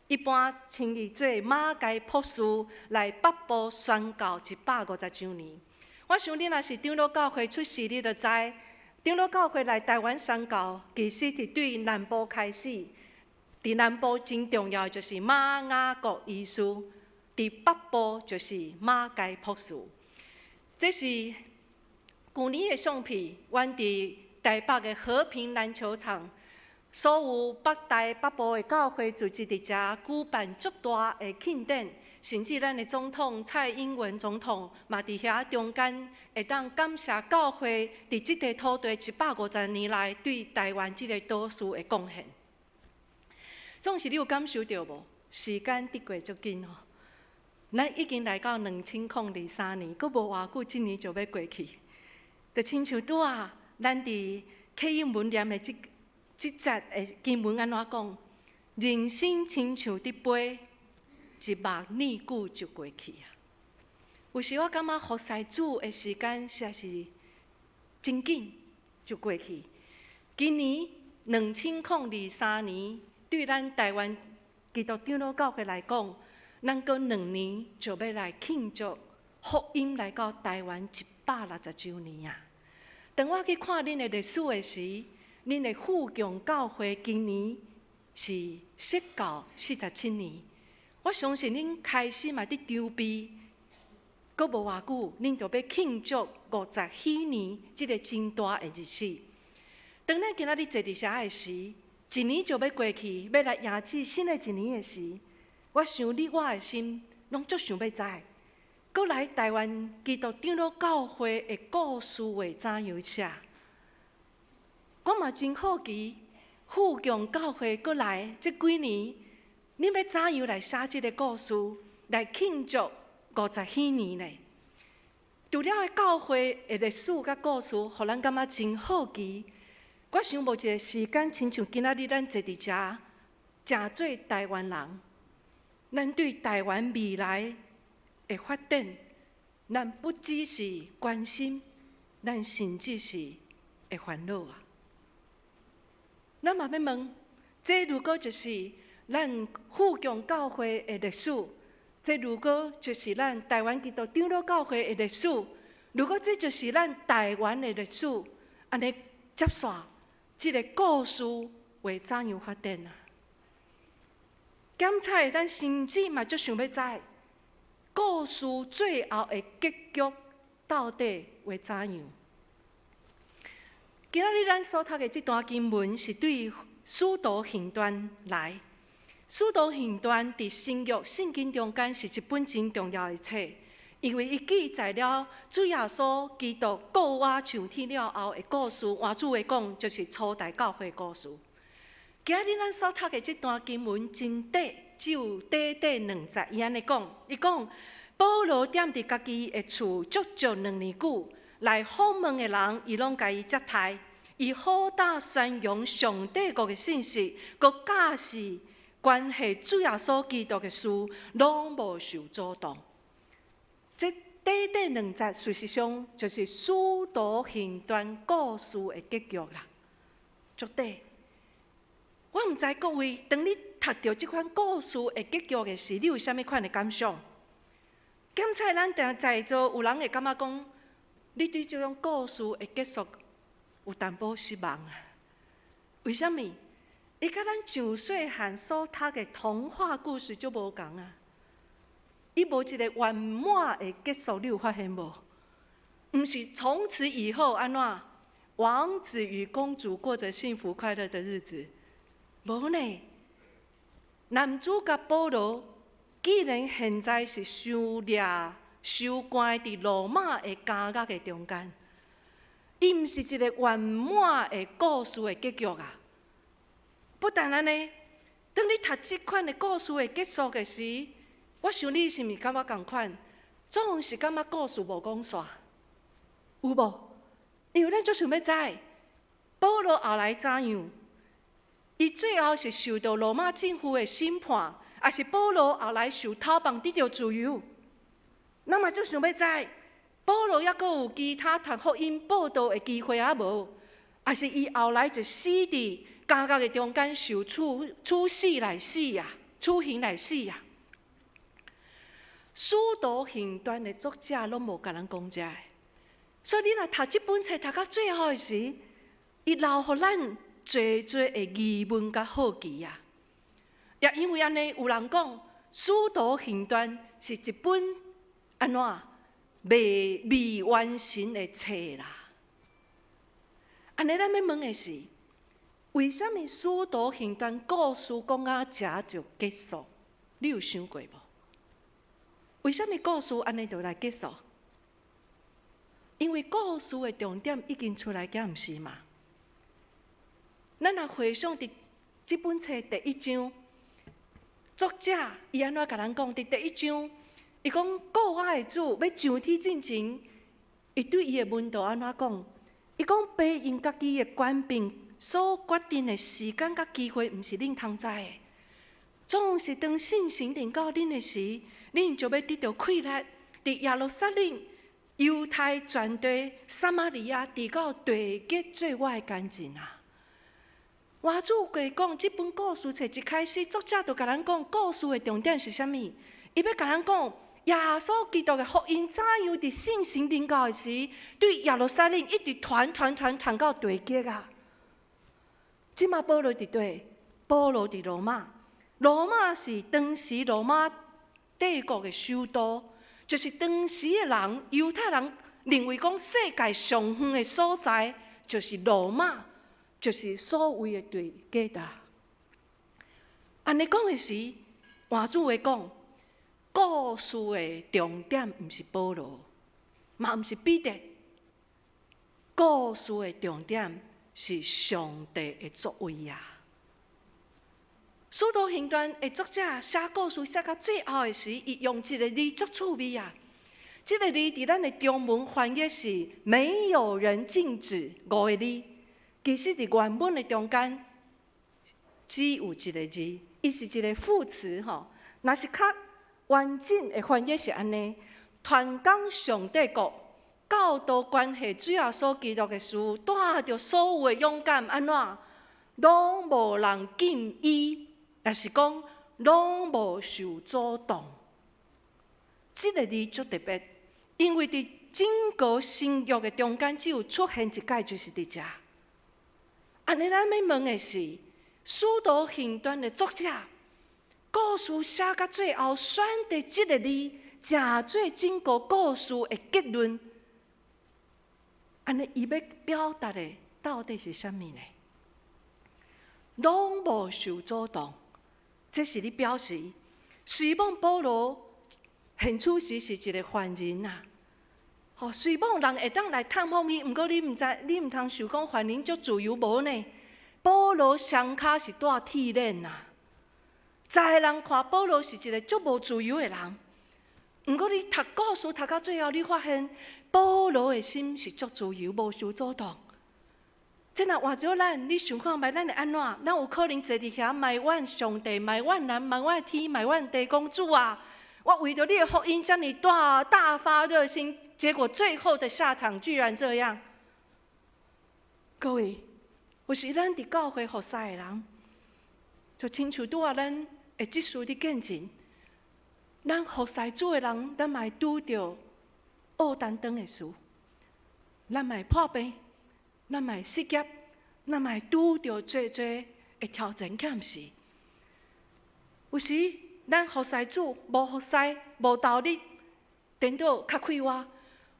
F: 一般称伊做马偕博士，来北部宣教150周年。我想你若是长老教会出世，你就知长老教会来台湾宣教，其实是对南部开始。伫南部真重要的就是马雅各医师，伫北部就是马偕博士。这是旧年的相片，阮伫台北的和平篮球场，所有北台北部的教会组织伫遮举办足大的庆典，甚至咱的总统蔡英文总统嘛伫遐中间会当感谢教会伫即块土地150年来对台湾即个岛屿的贡献。总是你有感受到无？时间得过足紧哦，咱已经来到2023年，阁无偌久，今年就要过去，就亲像拄啊。咱伫启应文念的即节的经文安怎讲？人生亲像伫飞，一目念久就过去啊！有时我感觉服侍主的时间实在是真紧就过去。今年2023年，对咱台湾基督长老教会来讲，咱阁2年就要来庆祝福音来到台湾160周年啊！当我去看恁的历史的时，恁的富强教会今年是设教47年。我相信恁开始嘛伫筹备，阁无偌久，恁就要庆祝50喜年这个真大的日子。当咱今仔日坐伫遐的时，一年就要过去，要来迎接新的一年的时，我想我的心拢足想要知。搁来台湾基督长老教会的故事会怎样写？我嘛真好奇，富强教会搁来这几年，你要怎样来写这个故事，来庆祝50喜年呢？除了教会的历史甲故事，互咱感觉真好奇。我想无一个时间，亲像今仔日咱坐伫遮，诚做台湾人，咱对台湾未来的发展，咱不只是关心，咱甚至是会烦恼啊！咱嘛要问，这如果就是咱富强教会的历史，这如果就是咱台湾基督长老教会的历史，如果这就是咱台湾的历史，安尼接续这个故事会怎样发展啊？检查咱甚至嘛就想要知。故事最后的结局到底会怎样？今仔日咱所读的这段经文是对使徒行传来。使徒行传伫新约圣经中间是一本真重要的册，因为伊记载了主耶稣基督过我上天了后的故事。换句话讲，就是初代教会的故事。今日咱所读的这段经文真短，只有短2节。伊安尼讲，伊讲保罗踮伫家己的厝足足2年久，来访问的人，伊拢甲伊接待，伊好大宣扬上帝国的信息，佮假使关系主耶稣基督的事，拢无受阻挡。这短2节，事实上就是使徒行传故事的结局啦，足短。我毋知各位，当你读到这款故事的结局的时，你有啥物款的感想？检测咱在座有人会感觉讲，你对这种故事的结束有淡薄失望啊？为什么？伊甲咱上细汉所读的童话故事就无共啊！伊无一个圆满的结束，你有发现无？毋是从此以后安怎？王子与公主过着幸福快乐的日子。无呢，男主角保罗既然现在是受关伫罗马的监狱的中间，伊毋是一个圆满的故事的结局啊！不但安尼，当你读这款的故事的结束的时，我想你是毋是感觉同款？总是感觉故事无讲煞，有无？因为咱足想要知，保罗后来怎样？伊最后是受到罗马政府的审判，还是保罗后来受讨棒得到自由？那么就想要知，保罗还阁有其他读福音报道的机会啊无？还是伊后来就死伫监狱的中间受处刑来死呀？使徒行传的作者拢无甲咱讲这个，所以你若读这本册读到最后的时，伊留互咱侪的疑问甲好奇啊！也因为安尼，有人讲《使徒行传》是一本安怎未完成的册啦。安尼，咱要问的是，为什么《使徒行传》故事讲到这就结束？你有想过无？为什么故事安尼就来结束？因为故事的重点已经出来，敢毋是嘛？咱若回想伫这本册第1章，作者伊安怎甲咱讲？伫第1章，伊讲过我的主要上天之前，伊对伊的门徒安怎讲？伊讲背因家己的官兵所决定的时间甲机会，毋是恁通知的。总是当信心临到恁的时，恁就要得到快乐。伫耶路撒冷、犹太全地、撒玛利亚，直到地极做我的干净啊！话主过讲，这本故事册一开始，作者就甲咱讲，故事的重点是啥物？伊要甲咱讲，耶稣基督的福音怎样伫信心临到的时，对耶路撒冷一直传到地极啊！即马保罗伫对，保罗伫罗马，罗马是当时罗马帝国的首都，就是当时的人犹太人认为讲世界上远的所在就是罗马。就是所谓的地极啦。安尼讲的时，换句话讲，故事的重点毋是保罗，嘛毋是彼得，故事的重点是上帝的作为啊。使徒行传的作者写故事写到最后的时，伊用一个字足趣味啊。这个字伫咱的中文翻译是“没有人禁止”5个字。其实，伫原本的中间，只有一个字，伊是一个副词吼。若是较完整的翻译是安尼：传讲上帝国、教导关系主耶稣基督的事，带着所有的勇敢安怎，拢无人禁伊，也是讲拢无受阻挡。这个字足特别，因为伫整个新约的中间，只有出现一解，就是伫遮。安尼，咱要问的是，《使徒行传》的作者，故事写到最后，选择这个字，成做整个故事的结论。安尼，伊要表达的到底是啥物呢？拢无受阻挡，这是咧表示，虽然保罗现处时是一个犯人啊！吼，虽望人会当来探访伊，毋过你毋知，你毋通想讲犯人足自由无呢？保罗双脚是带铁链啊！在人看保罗是一个足无自由的人，毋过你读故事读到最后，你发现保罗的心是足自由，无受阻挡。这若换做咱，你想看卖咱会安怎？咱有可能坐伫遐埋怨上帝、埋怨人、埋怨天、埋怨地，公主啊！我为着你的福音，将你大发热心，结果最后的下场居然这样。各位，有时咱伫教会服侍的人，就亲像拄仔咱会即事的见证，咱服侍主的人，咱嘛会拄着黑单灯的事，咱嘛会破病，咱嘛会失业，咱嘛会拄着做的挑战欠事。有时，咱服侍主，无服侍，无道理，颠倒较快活。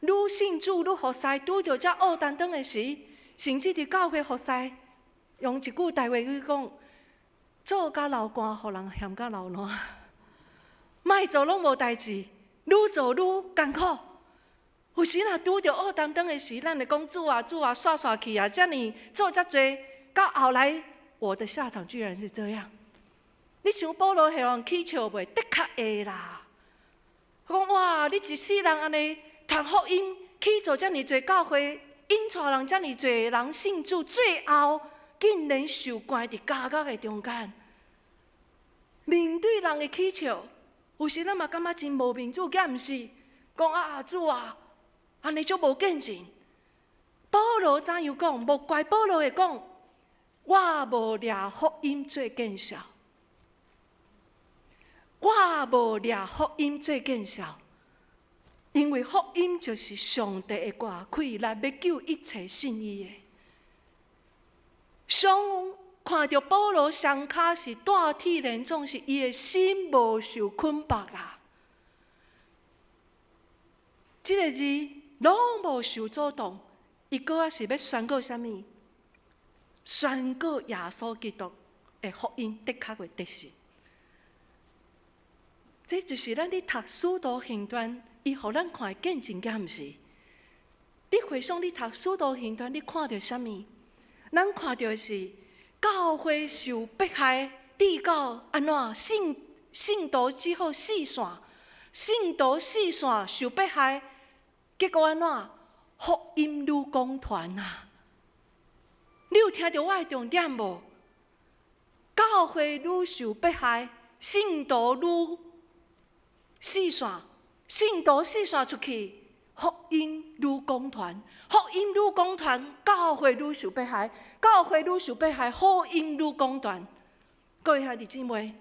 F: 愈信主，愈服侍，拄着遮黑单灯的时，甚至伫教会服侍，用一句台话语讲，做甲流汗，互人嫌甲流烂。莫做拢无代志，愈做愈艰苦。有时若拄着黑单灯的时，咱会讲主啊主啊，煞煞去啊，遮尔做遮多，到后来我的下场居然是这样。你想保罗会人起笑袂？的确会啦。讲哇，你一世人安尼读福音，去做遮尔侪教会，引带人遮尔侪人信主，最后竟然受关伫监狱的中间。面对人的起笑，有时咱嘛感觉真无面子，敢毋是？讲啊主啊，安尼足无见证。保罗怎样讲？无怪保罗会讲，我无掠福音做见效。我无掠福音做见效，因为福音就是上帝的挂开，来要救一切信伊的。上看到保罗双脚是带铁链，总是伊的心无受捆绑啦。这个字拢无受阻挡，伊搁也是要宣告什么？宣告耶稣基督的福音的确会得胜。这就是咱咧读《使徒行传》，伊互咱看的见证，敢毋是？你回想你读《使徒行传》，你看到什么？咱看到的是教会受迫害，地到安怎？信徒只好四散，信徒四散受迫害，结果安怎？福音女讲团啊！你有听到我的重点无？教会愈受迫害，信徒愈四散，信徒四散出去，福音愈讲团，福音愈讲团，教会愈受迫害，教会愈受迫害，福音愈讲团。各位兄弟姊妹，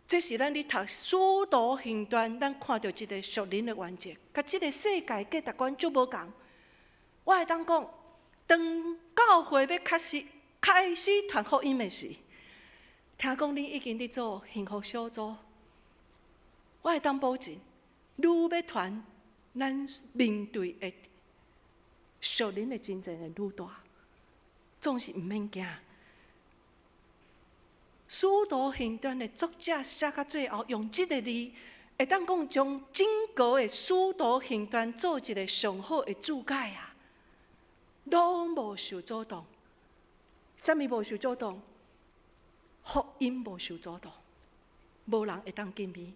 F: 这是咱咧读《使徒行传》，咱看到一个属灵的原则，甲这个世界价值观足无共。我会当讲，当教会要开始传福音的时，听讲你已经伫做幸福小组。我会当保证，愈要传，咱面对的属灵的真正的愈大，总是毋免惊。使徒行传的作者写到最后，用这个字，会当讲将整个的使徒行传做一个上好的注解啊，拢无受阻挡。什么无受阻挡？福音无受阻挡，无人会当禁迷。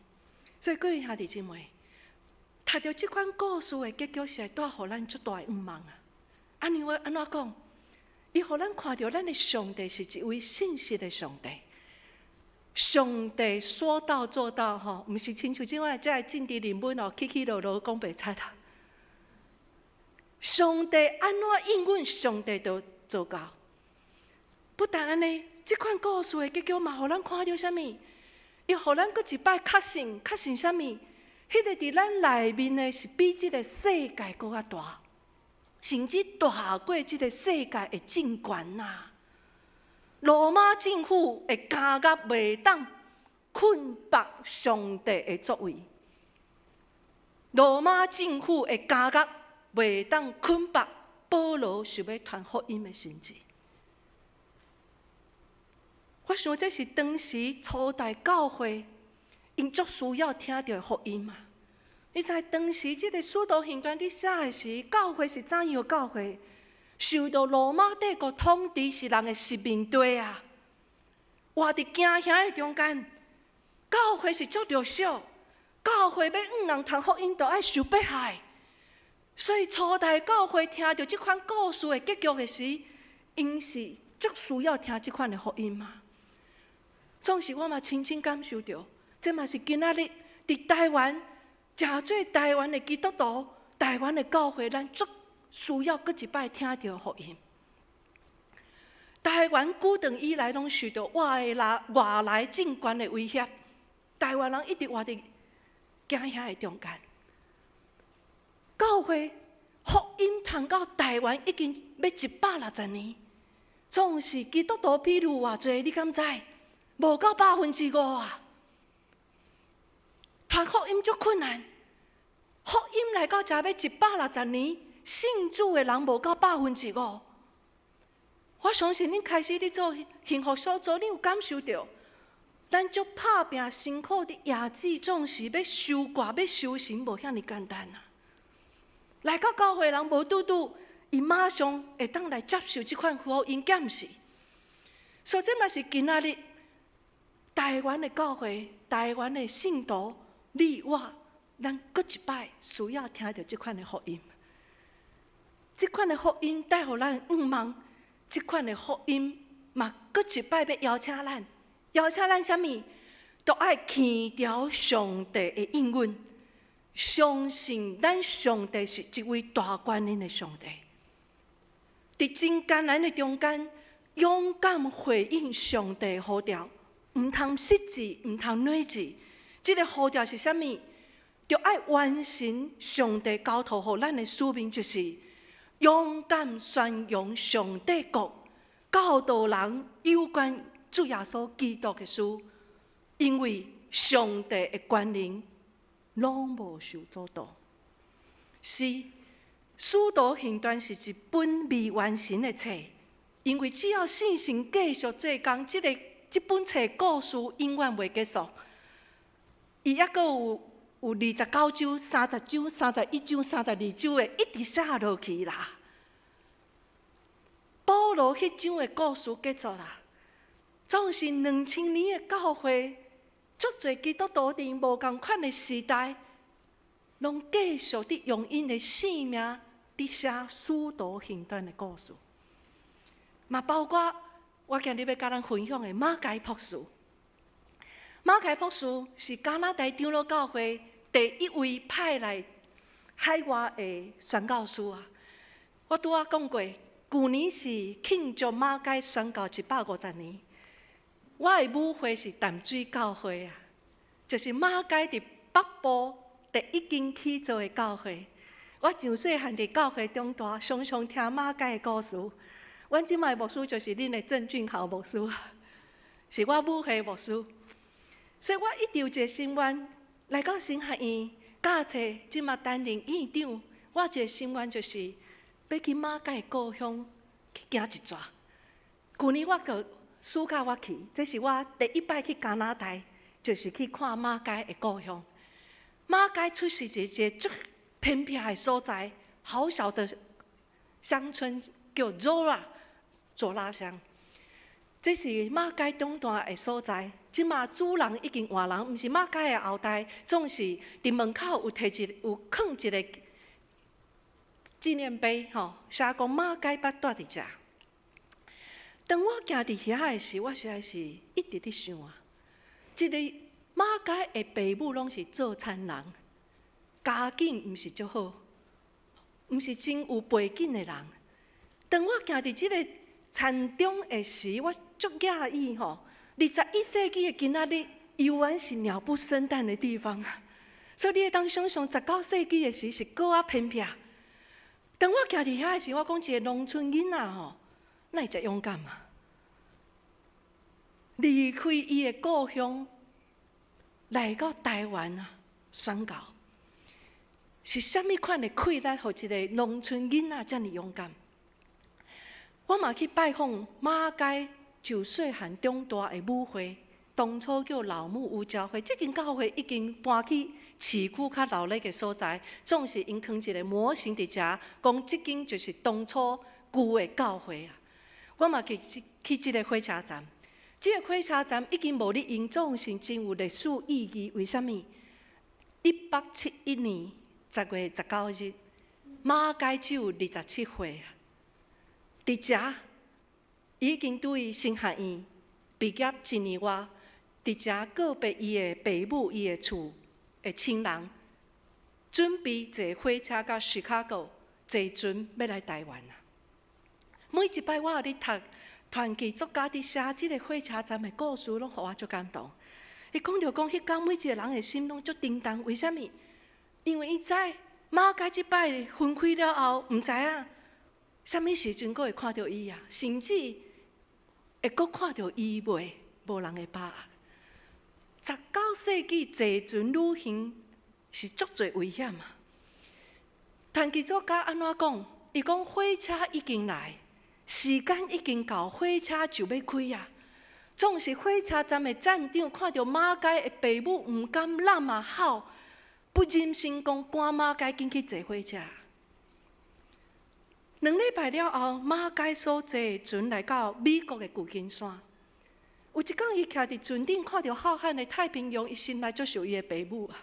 F: 所以各位兄弟姊妹，读到这款故事的结局，是会带予咱足大的愿望啊！安怎讲？伊予咱看到咱的上帝是一位信实的上帝。上帝说到做到，吼，毋是亲像即摆这政治人物哦，起起落落讲白菜啦。上帝安怎应允，上帝就做到。不但安尼，这款故事的结局嘛，予咱看到什么？伊予咱搁一摆确信什么？迄个伫咱内面的是比这个世界搁较大，甚至大过这个世界的政权呐。罗马政府的监狱袂当捆绑上帝的作为，罗马政府的监狱袂当捆绑保罗想要传福音的心志。我想这是当时初代教会因足需要听到福音嘛。你知当时这个使徒行传伫写的时，教会是怎样教会？受到罗马帝国统治是人的殖民地啊！活伫惊吓的中间，教会是足弱小，教会要人传福音，就爱受迫害。所以初代教会听到这款故事的结局的时，因是足需要听这款的福音嘛。总是我嘛亲身感受到，这嘛是今仔日伫台湾，真做台湾的基督徒、台湾的教会，咱足需要搁一摆听到福音。台湾久长以来拢受到外来政权的威胁，台湾人一直活伫惊吓的中间。教会福音传到台湾已经要160年，总是基督徒比如偌济，你敢知？无到5%啊！传福音足困难，福音来到这要160年，信主的人无到5%。我相信恁开始伫做幸福小组，恁有感受到，咱足拍拼辛苦的亚子，总是要修挂、要修行，无遐尼简单啊！来到教会人无拄，伊马上会当来接受这款福音检视。所以这嘛是今仔日台湾的教会、台湾的信徒，你我，咱搁一摆需要听到这款的福音。这款的福音带互咱望，这款的福音嘛，搁一摆要邀请咱啥物？都爱牵条上帝的应允。相信咱上帝是一位大观念的上帝，伫真艰难的中间，勇敢回应上帝的呼召，唔通失志，唔通软志。这个呼召是啥物？就爱完成上帝交托予咱的使命，就是勇敢宣扬上帝国，教导人有关主耶稣基督的事，因为上帝的观念拢无受阻挡。是《使徒行传》是一本未完成的册，因为只要信心继续做工，这本册故事永远袂结束。伊还阁有29章、30章、31章、32章的，一直写落去啦。保罗迄章的故事结束啦，总是2000年的教会。足侪基督徒伫无共款的时代，拢继续伫用因的性命伫写《使徒行传》的故事，嘛包括我今日要甲咱分享的马偕博士。马偕博士是加拿大长老教会第一位派来海外的宣教师啊！我拄仔讲过，去年是庆祝马偕宣教150年。我的母会是淡水教会啊，就是马偕伫北部第一间起造的教会。我从细汉伫教会中大，常常听马偕的故事。阮即卖牧师就是恁的郑俊豪牧师，是我母会牧师。所以我一直有一个心愿，来到神学院教册，即卖担任院长。我一个心愿就是要去马偕的故乡去行一逝。去年我个暑假我去，这是我第一摆去加拿大，就是去看马偕的故乡。马偕出是一个最偏僻的所在，好小的乡村叫佐拉乡。这是马偕中段的所在。即马主人已经换人，毋是马偕的后代，总是伫门口有放一个纪念碑，写讲马偕捌住伫遮。当我行伫遐的时，我实在是一直伫想啊，一个马偕的父母拢是做田人，家境毋是足好，毋是真有背景的人。当我行伫即个田中的时，我足讶异21世纪的今仔日，犹原是鸟不生蛋的地方啊！所以你会当想象19世纪的时是搁较偏僻。当我行伫遐的时，我讲一个农村囡仔哪会遮勇敢啊？离开伊的故乡，来到台湾啊，宣教，是啥物款的气力，互一个农村囡仔遮尔勇敢？我嘛去拜访马偕就细汉长大的母会，当初叫老母有教会，这间教会已经搬去市区较闹热嘅所在，总是因放一个模型伫遮，讲即间就是当初旧的教会啊。我嘛去即个火车站，即个火车站已经无咧用，总是真有历史意义。为什么？1871年10月19日，马偕只有27岁啊。伫遮已经对新学院毕业1年外，伫遮告别伊的爸母、伊的厝的亲人，准备坐火车到芝加哥，坐船要来台湾啊。每一摆我有咧读传奇作家伫写即个火车站的故事，拢互我足感动。伊讲着讲，迄天每一个人的心拢足震动，为什么？因为伊知马偕即摆分开了后，毋知影什么时阵阁会看到伊啊，甚至会阁看到伊袂，无人会把握。19世纪坐船旅行是足侪危险啊！传奇作家安怎讲？伊讲火车已经来，时间已经到，火车就要开啊！总是火车站的站长看到马偕的爸母毋敢揽啊吼，不忍心讲赶马偕紧去坐火车。2礼拜了后，马偕所坐的船来到美国的旧金山。有一天，伊徛伫船顶，看到浩瀚的太平洋，伊心内足想伊的爸母啊。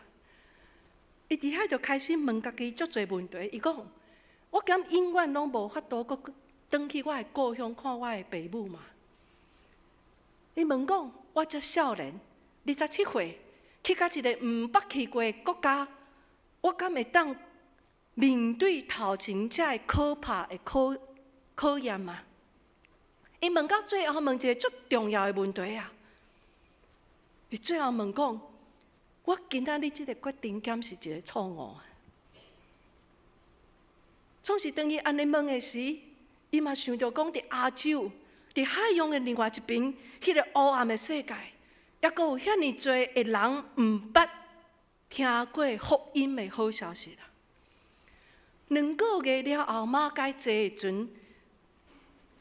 F: 伊伫遐就开始问家己足侪问题。伊讲：我敢永远拢无法度阁转去我的故乡看我的爸母嘛？伊问讲：我遮少年，27岁，去到一个毋捌去过的国家，我敢会当面对头前遮的可怕的考验嘛？伊问到最后，问一个足重要的问题啊！伊最后问讲：我今仔日即个决定，敢是一个错误？总是当伊安尼问的时，伊嘛想着讲，伫亚洲，伫海洋的另外一边，迄个黑暗的世界，也阁有遐尼多的人毋捌听过福音的好消息啦。2个月了后，马偕坐船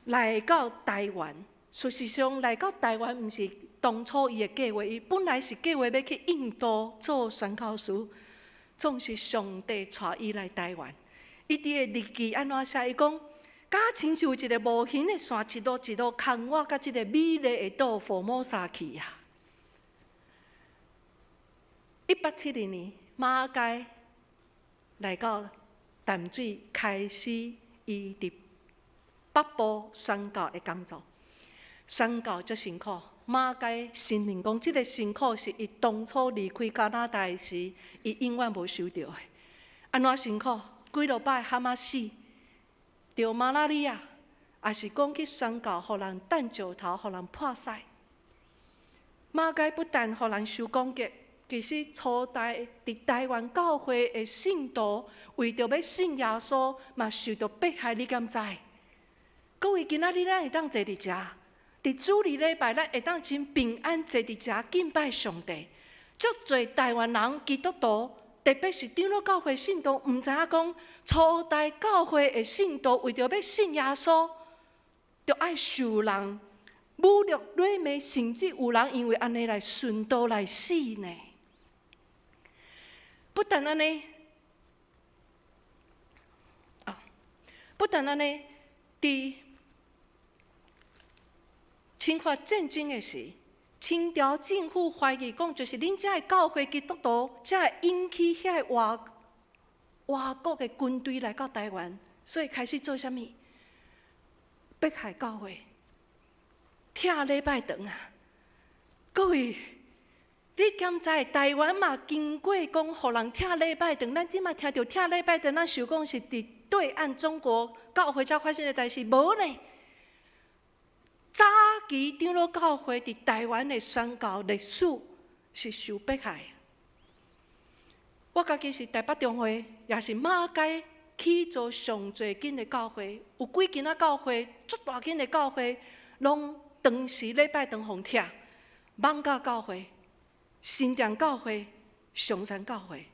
F: 来到台湾。事实上，来到台湾毋是当初伊的计划，伊本来是计划要去印度做宣教师，总是上帝带伊来台湾。伊伫个日记安怎写？伊讲：假亲像一个无形的线，一路一路牵我到即个美丽的岛佛摩萨去啊！1872年，马偕来到淡水，开始伊伫北部宣教的工作。宣教足辛苦，马偕承认讲，即个辛苦是伊当初离开加拿大时，伊永远无受到的。安怎辛苦？几落摆蛤蟆死，着马拉利亚，也是讲去宣教，互人弹石头，互人破屎。马偕不但互人受攻击，其实初代伫台湾教会的信徒，为着要信耶稣，嘛受到迫害，你敢知？各位，今仔日咱会当坐伫遮，伫主日礼拜，咱会当真平安坐伫遮敬拜上帝。足侪台湾人基督徒，特别是长老教会信徒，毋知影讲初代教会的信徒为着要信耶稣，就爱受人侮辱、赂骂，甚至有人因为安尼来顺道来死呢。不但安尼，伫侵华战争的时，清朝政府怀疑讲，就是恁遮的教会基督徒，才会引起遐外国的军队来到台湾，所以开始做啥物？迫害教会，拆礼拜堂啊！各位，你敢知台湾嘛？经过讲，互人拆礼拜堂，咱即马听到拆礼拜堂，咱想讲是伫对岸中国教会才发生的代志，无呢？早期长老教会伫台湾的宣教历史是受迫害。我家己是台北中会，也是马偕起做上最紧的教会，有几间教会，足大间的教会，拢当时礼拜堂互拆。艋舺教会、新店教会、上山教会，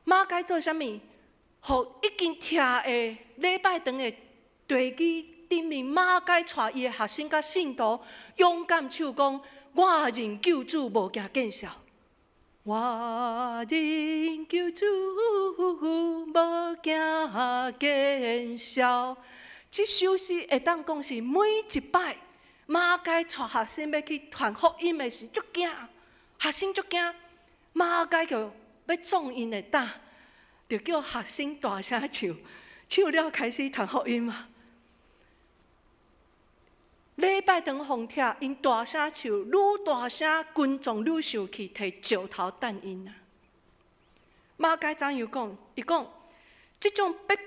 F: 马偕做啥物？互已经拆的礼拜堂的地基。顶面马偕带伊的学生甲信徒勇敢唱讲：我认救主，无惊见笑。我认救主，无惊见笑。这首诗会当讲是每一摆马街带学生要去传福音的时，足惊，学生足惊，马街就要撞因的胆，就叫学生大声唱，唱了开始传福音嘛。礼拜堂奉帖，因大声唱，愈大声，群众愈生气，摕石头弹因啊。马街怎样讲？伊讲，这种迫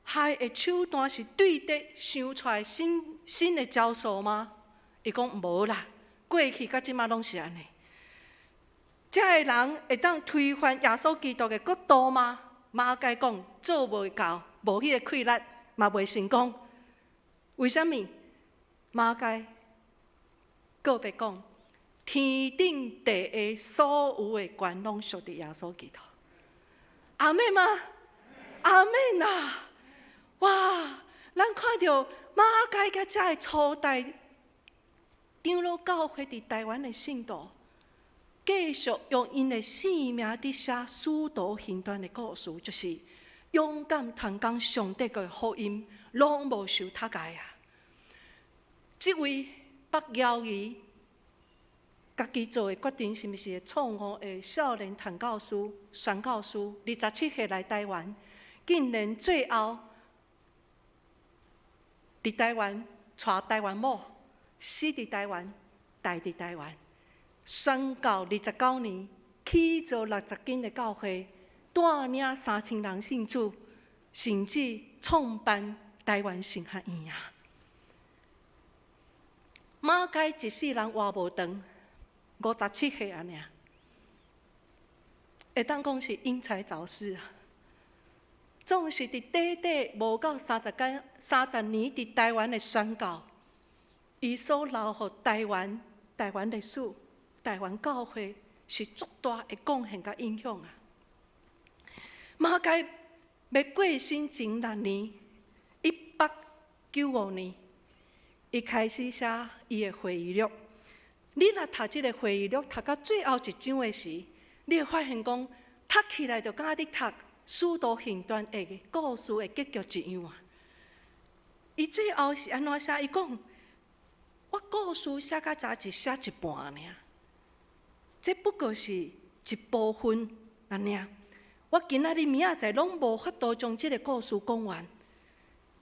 F: 害的手段是对的想出来新的招数吗？伊讲无啦，过去甲即马拢是安尼。这个人会当推翻耶稣基督的国度吗？马街讲做袂到，无迄个气力，嘛袂成功。为什么？马街告别讲，天顶地下所有的权拢属于耶稣基督。阿妹吗？阿妹呐！哇！咱看到马街甲遮的初代长老教会伫台湾的信徒，继续用因的性命伫写使徒行传的故事，就是勇敢传讲上帝的福音，拢无受他界啊！这位北邀仪，家己做的决定是毋是会创红的少年传教师、宣教师，27岁来台湾，竟然最后伫台湾娶台湾某，死伫台湾，待伫台湾，宣教29年，起造60间的教会，带领3000人信主，甚至创办台湾神学院啊！马街一世人活无长，57岁安尼，会当讲是因材早逝啊。总是伫短无到30年伫台湾的宣教，伊所留予台湾历史、台湾教会是足大的贡献甲影响啊。马街要过身前6年，1895年。伊开始写伊的会议录。你若读即个会议录，读到最后一章的时，你会发现讲，读起来就敢你读《使徒行传》的故事的结局一样啊。伊最后是安怎写？伊讲，我故事写到早只写一半尔，这不过是一部分安尼。我今仔日明仔载拢无法度将即个故事讲完。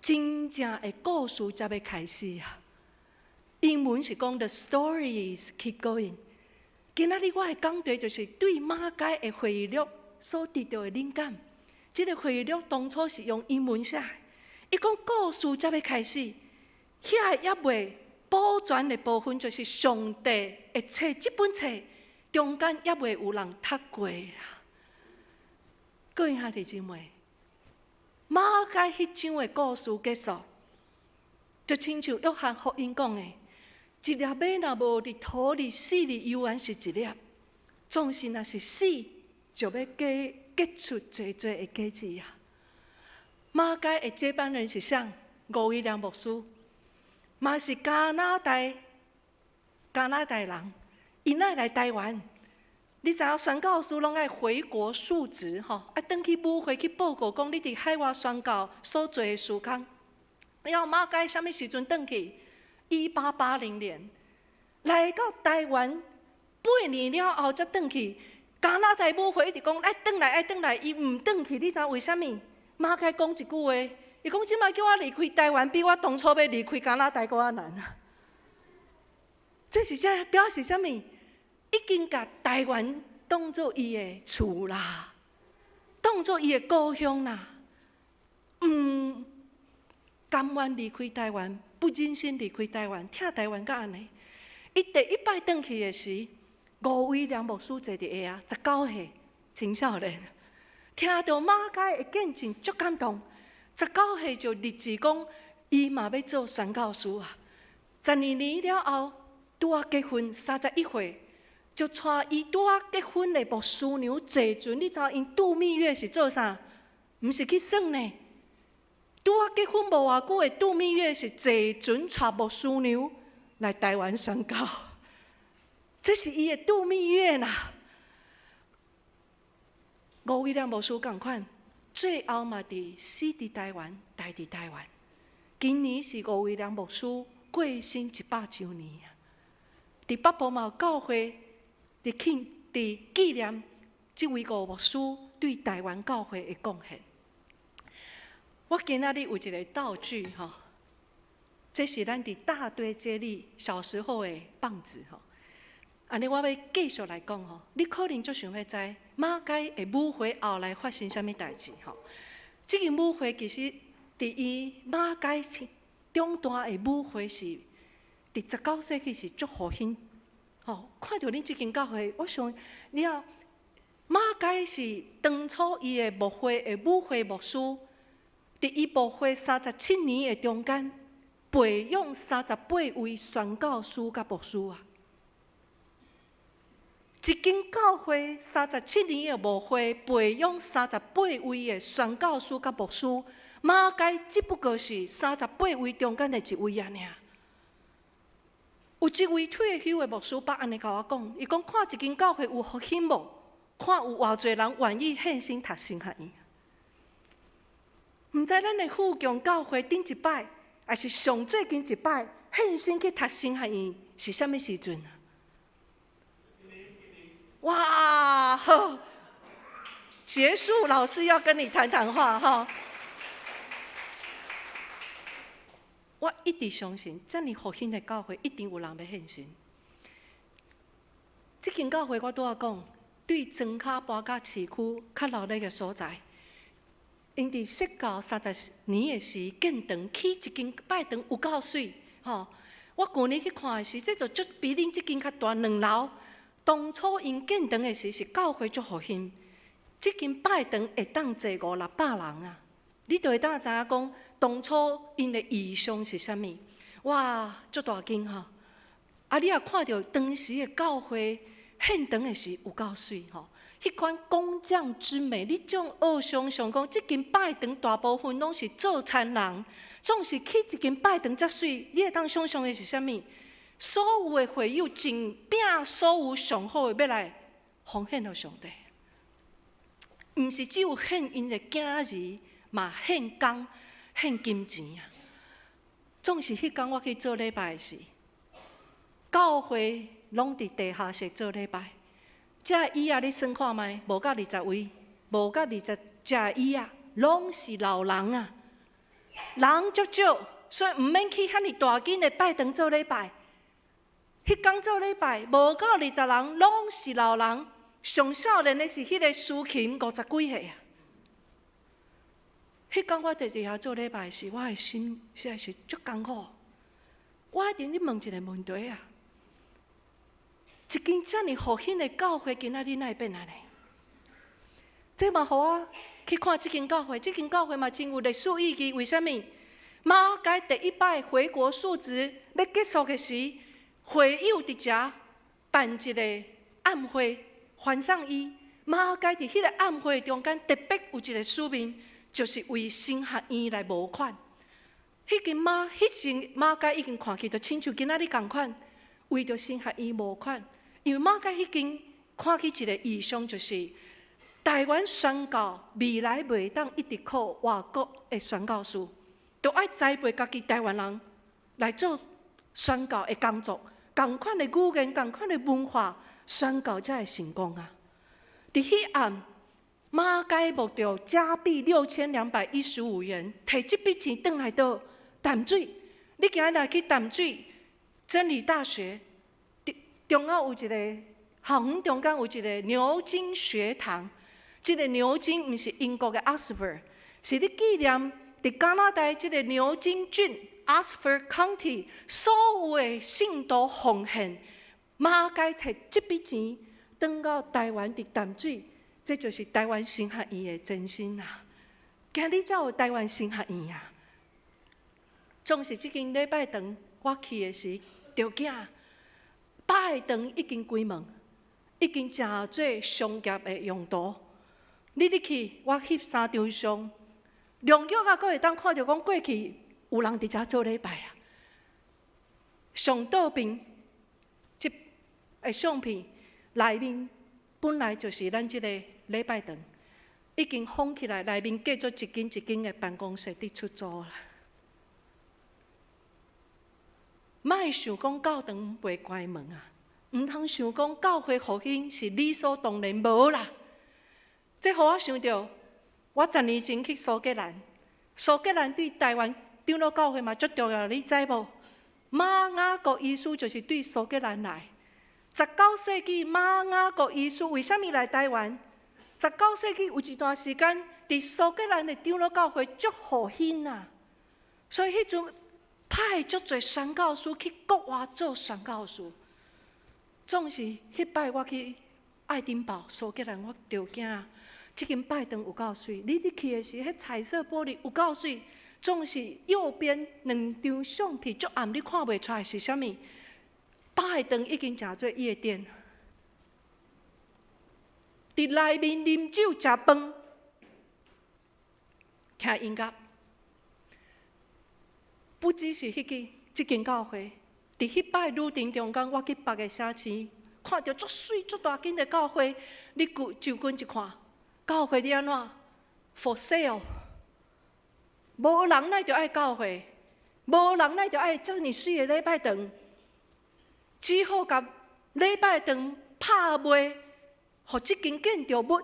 F: 真正的故事才要开始啊！英文是讲 The stories keep going。今仔日我的讲题就是对马街的会议录所得到的灵感。这个会议录当初是用英文写，伊讲故事才要开始，遐也未保全的部分就是上帝的册，这本册中间也未有人读过啊！各位兄弟姊妹。马街迄章的故事结束，就亲像约翰福音讲的：一粒米若无伫土里死里，犹原是一粒；总是若是死，就要结出济济的果子啊！马街的接班人是谁？吴威廉牧师，嘛是加拿大人，伊哪来台湾？你知影宣教师拢爱回国述职吼，爱转去母会去报告讲你伫海外宣教所做的事工。了马街什么时阵转去？1880年来到台湾8年了后才转去。加拿大母会一直讲爱转来，伊唔转去，你知为什么？马街讲一句话，伊讲即摆叫我离开台湾，比我当初要离开加拿大搁较难啊！这表示什么？已经把台湾当作伊的厝啦，当作伊的故乡啦，甘愿离开台湾，不忍心离开台湾，疼台湾到安尼。伊第一摆转去的时，吴威廉牧师坐伫下19岁青少年，听到马街的见证足感动。19岁就立志讲，伊嘛要做宣教师啊。12年了后，拄啊结婚，31岁。就带伊拄啊结婚的牧师娘坐船，你知影因度蜜月是做啥？毋是去耍呢。拄啊结婚无偌久的度蜜月是坐船带牧师娘来台湾宣教，这是伊的度蜜月啦。吴威廉牧师同款，最后嘛伫死伫台湾，待伫台湾。今年是吴威廉牧师过身100周年啊！伫北部嘛有教会伫纪念这位吴牧师对台湾教会的贡献。我今仔日有一个道具吼，这是咱伫大堆接力小时候的棒子吼。安尼我要继续来讲吼，你可能就想要知马街的舞会后来发生啥物代志吼？这个舞会其实伫伊马街中段的舞会是伫19世纪是足复兴吼。看到恁这间教会，我想你要马街是当初伊的舞会牧师，伫伊舞会37年的中间，培养38位宣教师甲牧师啊。一间教会37年的舞会，培养38位的宣教师甲牧师，马街只不过是38位中间的一位啊！有一位退休的牧师捌安尼甲我讲，伊讲看一间教会有复兴无？看有偌侪人愿意献身读神学院。毋知咱的富强教会顶一摆，还是上最近一摆献身去读神学院是啥物时阵啊？哇，好，结束，老师要跟你谈谈话哈。我一直相信，这么复兴的教会一定有人要献身。这间教会我拄仔讲，对庄脚搬到市区较闹热的所在，因伫设教30年的时建堂起一间拜堂有够水吼。我去年去看的时，这就足比恁这间较大2楼。当初因建堂的时是教会足复兴，这间拜堂会当坐500-600人啊！你就会当知影讲，当初因的意向是啥物？哇，足大间吼！啊，你也看到当时的教会献堂的时有够水吼，迄款工匠之美，你种想象讲，这间拜堂大部分拢是做餐人，总是去一间拜堂遮水，你会当想象的是啥物？所有的会友尽摒所有上好的要来奉献给上帝，毋是只有献因的囝儿，嘛献工、献金钱啊！总是迄天我去做礼拜时，教会拢伫地下室做礼拜，这椅啊，你算看卖，无到20位，无到20只椅啊，拢是老人啊，人足少，所以毋免去遐尼大间的拜堂做礼拜。迄天做礼拜，无到20人，拢是老人。上少年的是迄个苏琴50几岁啊。迄天我伫地下做礼拜时，我的心实在是足艰苦。我一定咧问一个问题啊：一间遮尔复兴的教会，今仔日哪会变安尼？这嘛，互我去看这间教会。这间教会嘛，真有历史意义。为什么？马街第一摆回国述职要结束的时，会友伫遮办一个暗会，欢送伊。马街伫迄个暗会中间，特别有一个使命，就是为神学院来募款。迄间马街已经看起，就亲像今仔日共款，为着神学院募款。因为马街迄间看起一个意向，就是台湾宣教未来袂当一直靠外国的宣教师，就爱栽培家己台湾人来做宣教的工作。同款的语言，同款的文化，宣教才会成功啊！伫迄暗，马街募到加币6215元，摕这笔钱转来倒淡水。你今日去淡水真理大学，中央有一个校园中间有一个牛津学堂。这个牛津毋是英国的 Oxford， 是咧纪念伫加拿大这个牛津郡。Oxford County 所有的信徒奉献，马街摕这笔钱转到台湾伫淡水，这就是台湾神学院的真心啊！今日才有台湾神学院啊！总是这间礼拜堂我去的时，着惊拜堂已经关门，已经成做商业的用途。你去，我翕3张相，龙玉啊，阁会当看到讲过去。有人伫遮做礼拜啊！上倒边即个相片内面本来就是咱即个礼拜堂，已经封起来，内面建筑一间一间的办公室伫出租啦。莫想讲教堂袂关门啊！毋通想讲教会复兴是理所当然，无啦。这互我想到，我10年前去苏格兰，苏格兰对台湾长老教会嘛足重要，你知无？马雅各医师就是对苏格兰来。19世纪马雅各医师为虾米来台湾？19世纪有一段时间，伫苏格兰的长老教会足复兴啊，所以迄阵派足侪宣教师去国外做宣教师。总是迄摆我去爱丁堡苏格兰，我着惊，即间拜堂有够水。你去的时，迄彩色玻璃有够水，总是右边2张相片足暗，你看袂出来是啥物。拜堂已经诚做夜店。伫内面啉酒食饭，听音乐，不只是即间教会。伫迄摆旅程中间，我去别个城市，看到足水足大间的教会，你就近一看，教会你安怎 ？for sale， 无人哪就爱教会，无人哪就爱遮尔水的礼拜堂，只好甲礼拜堂拍卖。互即间建筑物，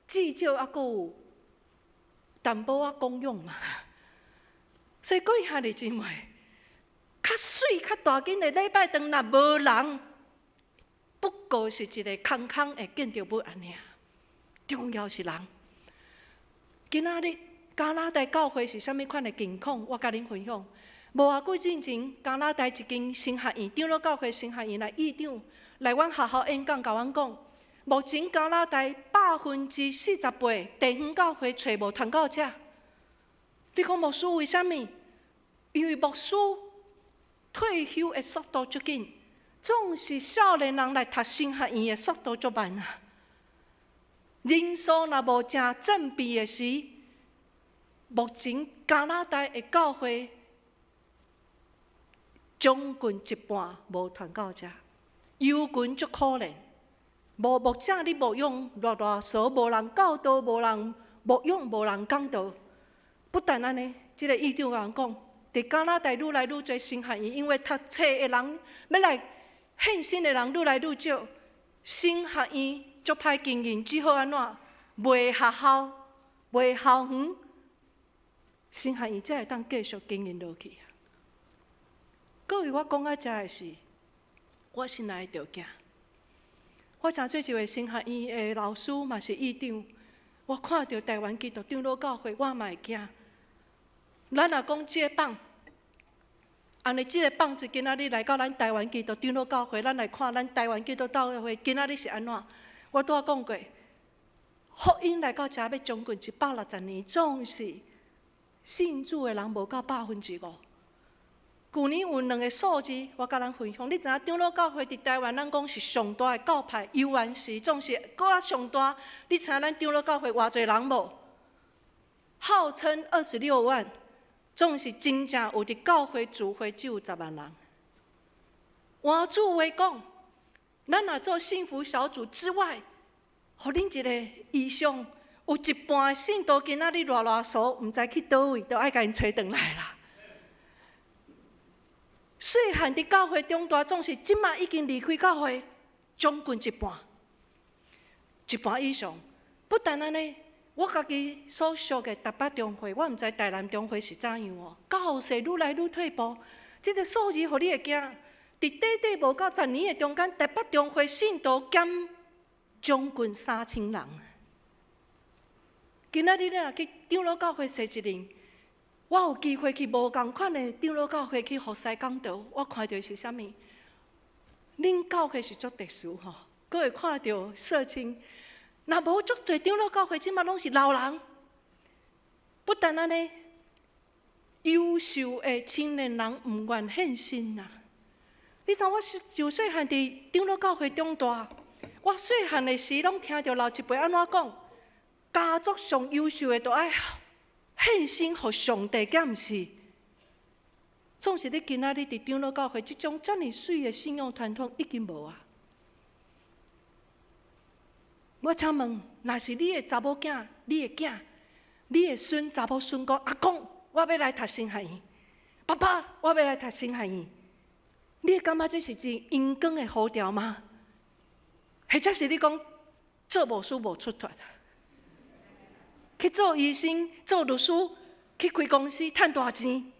F: 至少还阁有淡薄仔公用嘛。所以各位兄弟姊妹，较水较大间的礼拜堂，若无人，不过是一个空空的建筑物安尼啊。重要是人。今仔日加拿大教会是啥物款的情况？我甲恁分享。无偌久之前，加拿大一间神学院，长老教会神学院来院长来阮学校演讲，甲阮讲。目前加拿大48%地方教会找无传教者。你讲牧师为虾米？因为牧师退休的速度足紧，总是少年人来读神学院的速度足慢啊。人数若无正正比的时，目前加拿大的教会将近一半无传教者，犹群足可怜。无牧者，你牧养偌少，无人教导，无人牧养，无人讲道。不但安尼，即个院长甲人讲，伫加拿大愈来愈多神学院，因为读册的人要来献身的人愈来愈少，神学院足歹经营，只好安怎卖学校、卖校园，神学院才会当继续经营落去。各位，我讲到遮的是，我心内着惊。我诚做一位神学院的老师，嘛是院长。我看到台湾基督长老教会，我嘛会惊。咱若讲这个榜，安尼这个榜子今仔日来到咱台湾基督长老教会，咱来看咱台湾基督教会今仔日是安怎？我拄仔讲过，福音来到遮要将近160年，总是信主的人无到5%。去年有2个数字，我甲咱分享。你知影长老教会伫台湾，咱讲是上大的教派，游园寺总是搁较上大。你知影咱长老教会偌侪人无？号称26万，总是真正有伫教会聚会只有10万人。换句话讲，咱若做幸福小组之外，互恁一个意向，有一半的信徒今仔日偌疏，毋知去倒位，都爱甲因找转来啦。细汉伫教会中大，总是即马已经离开教会，将近一半以上。不但安尼，我家己所属的台北中会，我毋知台南中会是怎样哦。教势愈来愈退步，这个数字，互你会惊。伫短短无到10年的中间，台北中会信徒减将近3000人。今仔日若去长老教会踅一年。我有机会去无共款的长老教会去服侍讲道，我看到是啥物？恁教会是足特殊吼，阁会看到社青。若无足侪长老教会，即马拢是老人。不但安尼，优秀的青年人毋愿献身呐。你知我就细汉伫长老教会长大，我细汉的时拢听到老一辈安怎讲，家族上优秀的都爱献身予上帝，敢毋是？总是你今仔日伫长老教会，即种遮尔水的信仰传统已经无啊。我请问，若是你的查某囝、你的囝、你的孙、查某孙讲，阿公，我要来读神学院，爸爸，我要来读神学院，你会感觉这是一阳光的呼召吗？或者是你讲做无事无出头，去做医生、做律师，去开公司赚大钱？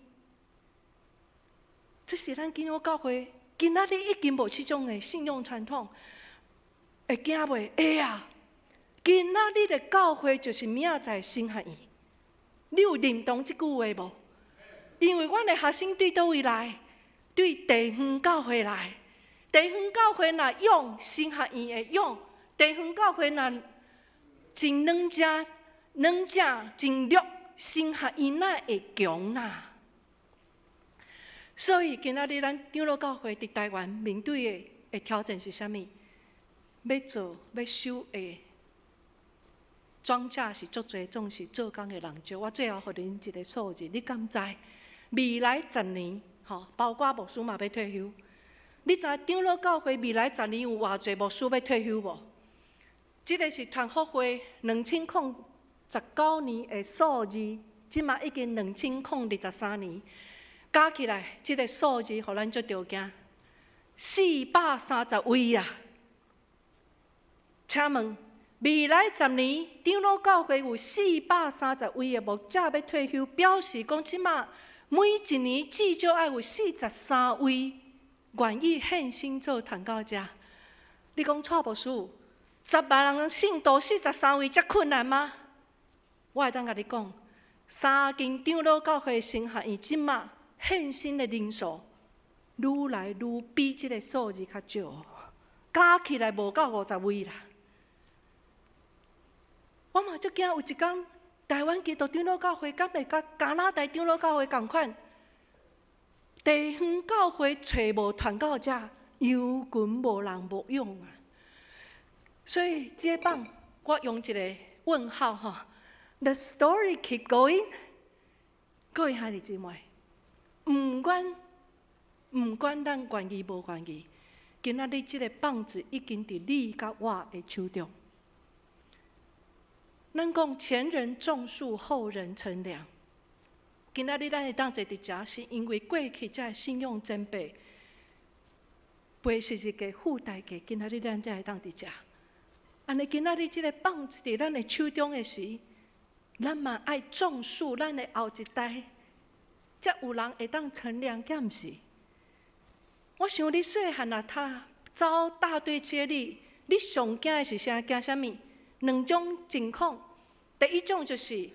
F: 这是咱基督教会今仔日已经无这种的信用传统，会惊袂？会啊！今仔日的教会就是明仔载神学院，你有认同这句话无？因为阮的学生对倒位来？对地方教会来。地方教会若用神学院会用，地方教会若真软正真弱，神学院哪会强呐？所以今仔日咱长老教会伫台湾面对的挑战是啥物？要收的庄稼是足多，总是做工的人少。我最后互恁一个数字，你敢知？未来10年，包括牧师嘛要退休。你知长老教会未来10年有偌济牧师要退休无？这个是团福会2019年的数字，即马已经2023年。加起来，这个数字互咱足着惊，430位啊！请问，未来10年，长老教会有430位的牧者要退休，表示讲即马每一年至少要有43位愿意献身做传教者。你讲错无事？10万人信徒43位，遮困难吗？我会当甲你讲，3间长老教会神学院即马献身的人数愈来愈比这个数字较少，加起来无到50位啦。我嘛足惊有一天，台湾基督长老教会敢会甲加拿大长老教会同款，地方教会找无传教者，羊群无人牧养啊。所以这榜我用一个问号哈 ，The story keep going。各位兄弟姊妹。唔管咱愿意无愿意，今仔日这个棒子已经伫你甲我的手中。咱讲前人种树，后人乘凉。今仔日咱会当坐伫遮，是因为过去才信用真备，陪是一个附带价。今仔日咱才会当伫遮。安尼今仔日这个棒子伫咱的手中的时，咱嘛爱种树，咱的后一代。才有人会当乘凉，敢毋是？我想你细汉啊，走大队接力，你上惊的是啥？惊啥物？2种情况。第一种就是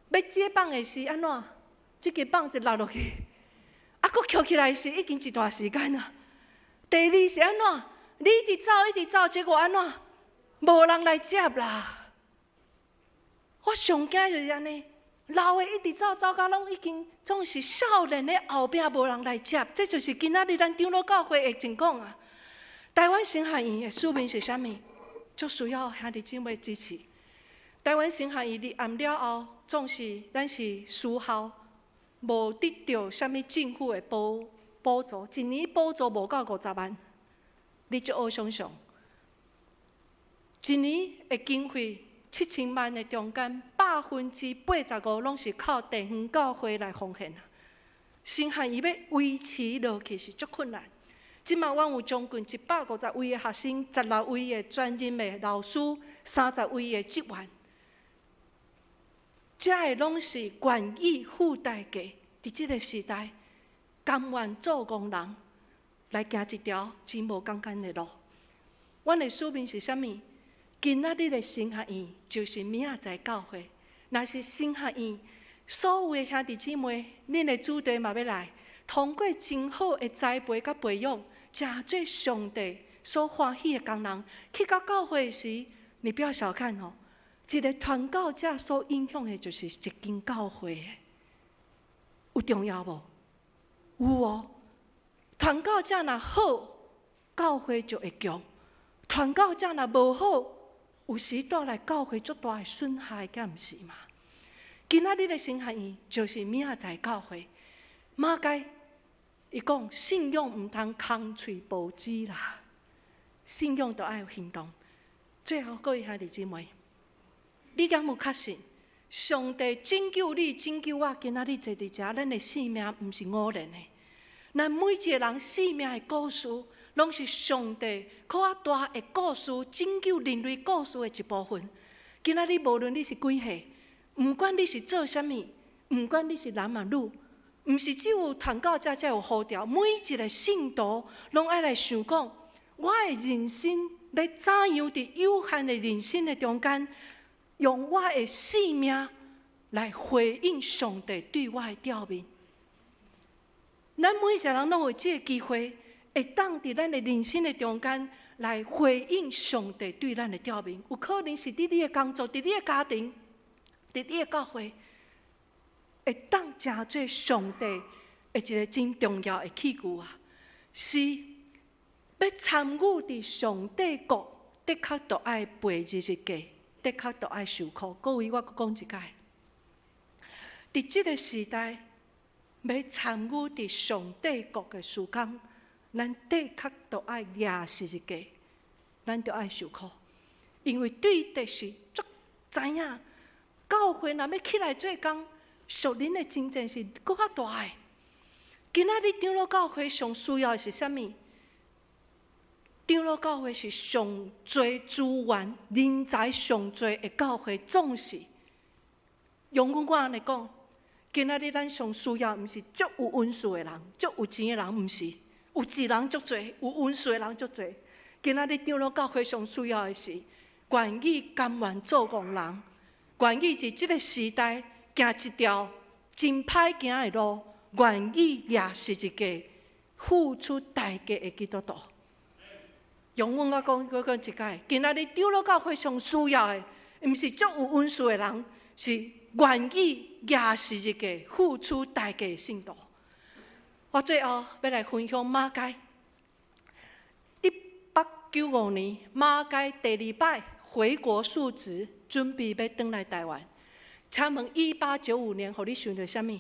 F: 要接棒的时安怎？这个棒子落落去，佫捡起来时已经一段时间啊。第二是安怎？你一直走，结果安怎？无人来接啦。我上惊就是安尼。老的一直走到拢已经总是少年的后壁无人来接，这就是今仔日咱长老教会的情况啊。台湾神学院的使命是啥物？就需要兄弟姊妹支持。台湾神学院立案了后，总是咱是私校，无得到啥物政府的补助，一年补助无到50万，你就好想象，一年的经费。7000万的中间，85%拢是靠地方教会来奉献啊。神学院要维持落去是足困难。即马阮有将近150位的学生，16位的专任的老师，30位的职员，这个拢是愿意付代价，伫即个时代，甘愿做工人，来行一条真无简单的路。阮的使命是啥物？今仔日的神学院就是明仔载教会。若是神学院，所有的兄弟姊妹，恁的主题嘛要来，通过真好的栽培甲培养，真做上帝所欢喜的工人。去到教会时，你不要小看哦，一个传教者所影响的就是一间教会，有重要无？有哦。传教者若好，教会就会强；传教者若无好，有时带来教会足大的损害，敢毋是嘛？今仔日的神学院就是明仔载教会。马街伊讲信用毋通空喙无知啦，信用都爱有行动。最后，各位兄弟姊妹，你敢有确信？上帝拯救你、拯救我，今仔日坐伫遮，咱的性命毋是偶然的。咱每一个人性命的故事，拢是上帝靠较大的故事，拯救人类故事的一部分。今仔日无论你是几岁，毋管你是做啥物，毋管你是男嘛女，毋是只有传到遮才有呼召。每一个信徒拢爱来想讲，我的人生要怎样伫有限的人生的中间，用我的性命来回应上帝对我的召命。咱每一个人拢有这个机会，会当伫咱的人生的中间来回应上帝对咱的召命。有可能是伫你的工作、伫你的家庭、伫你的教会，会当成做上帝的一个真重要的器具啊！是要参与伫上帝国，的确都爱背日日价。的确都爱受苦。各位，我讲一解，伫这个时代，要参与伫上帝国的事工，咱的确都爱抓十字架，咱都爱受苦。因为对的是足知影，教会若要起来做工，属灵的征战是搁较大的。今仔日长老教会上需要的是啥物？长老教会是上侪资源、人才上侪的教会，总是用我安尼讲，今仔日咱上需要，毋是足有温数的人、足有钱的人，毋是有钱人足侪，有温数的人足侪。今仔日长老教会上需要的是愿意甘愿做工人，愿意伫即个时代行一条真歹行的路，愿意抓十字架、付出代价的基督徒。用我讲一解，今仔日长老教会上需要的，毋是足有温数的人，是愿意抓十字架、付出代价的信徒。我最后要来分享马街。1895年，马街第2摆回国述职，准备要返来台湾。请问1895年，互你想到啥物？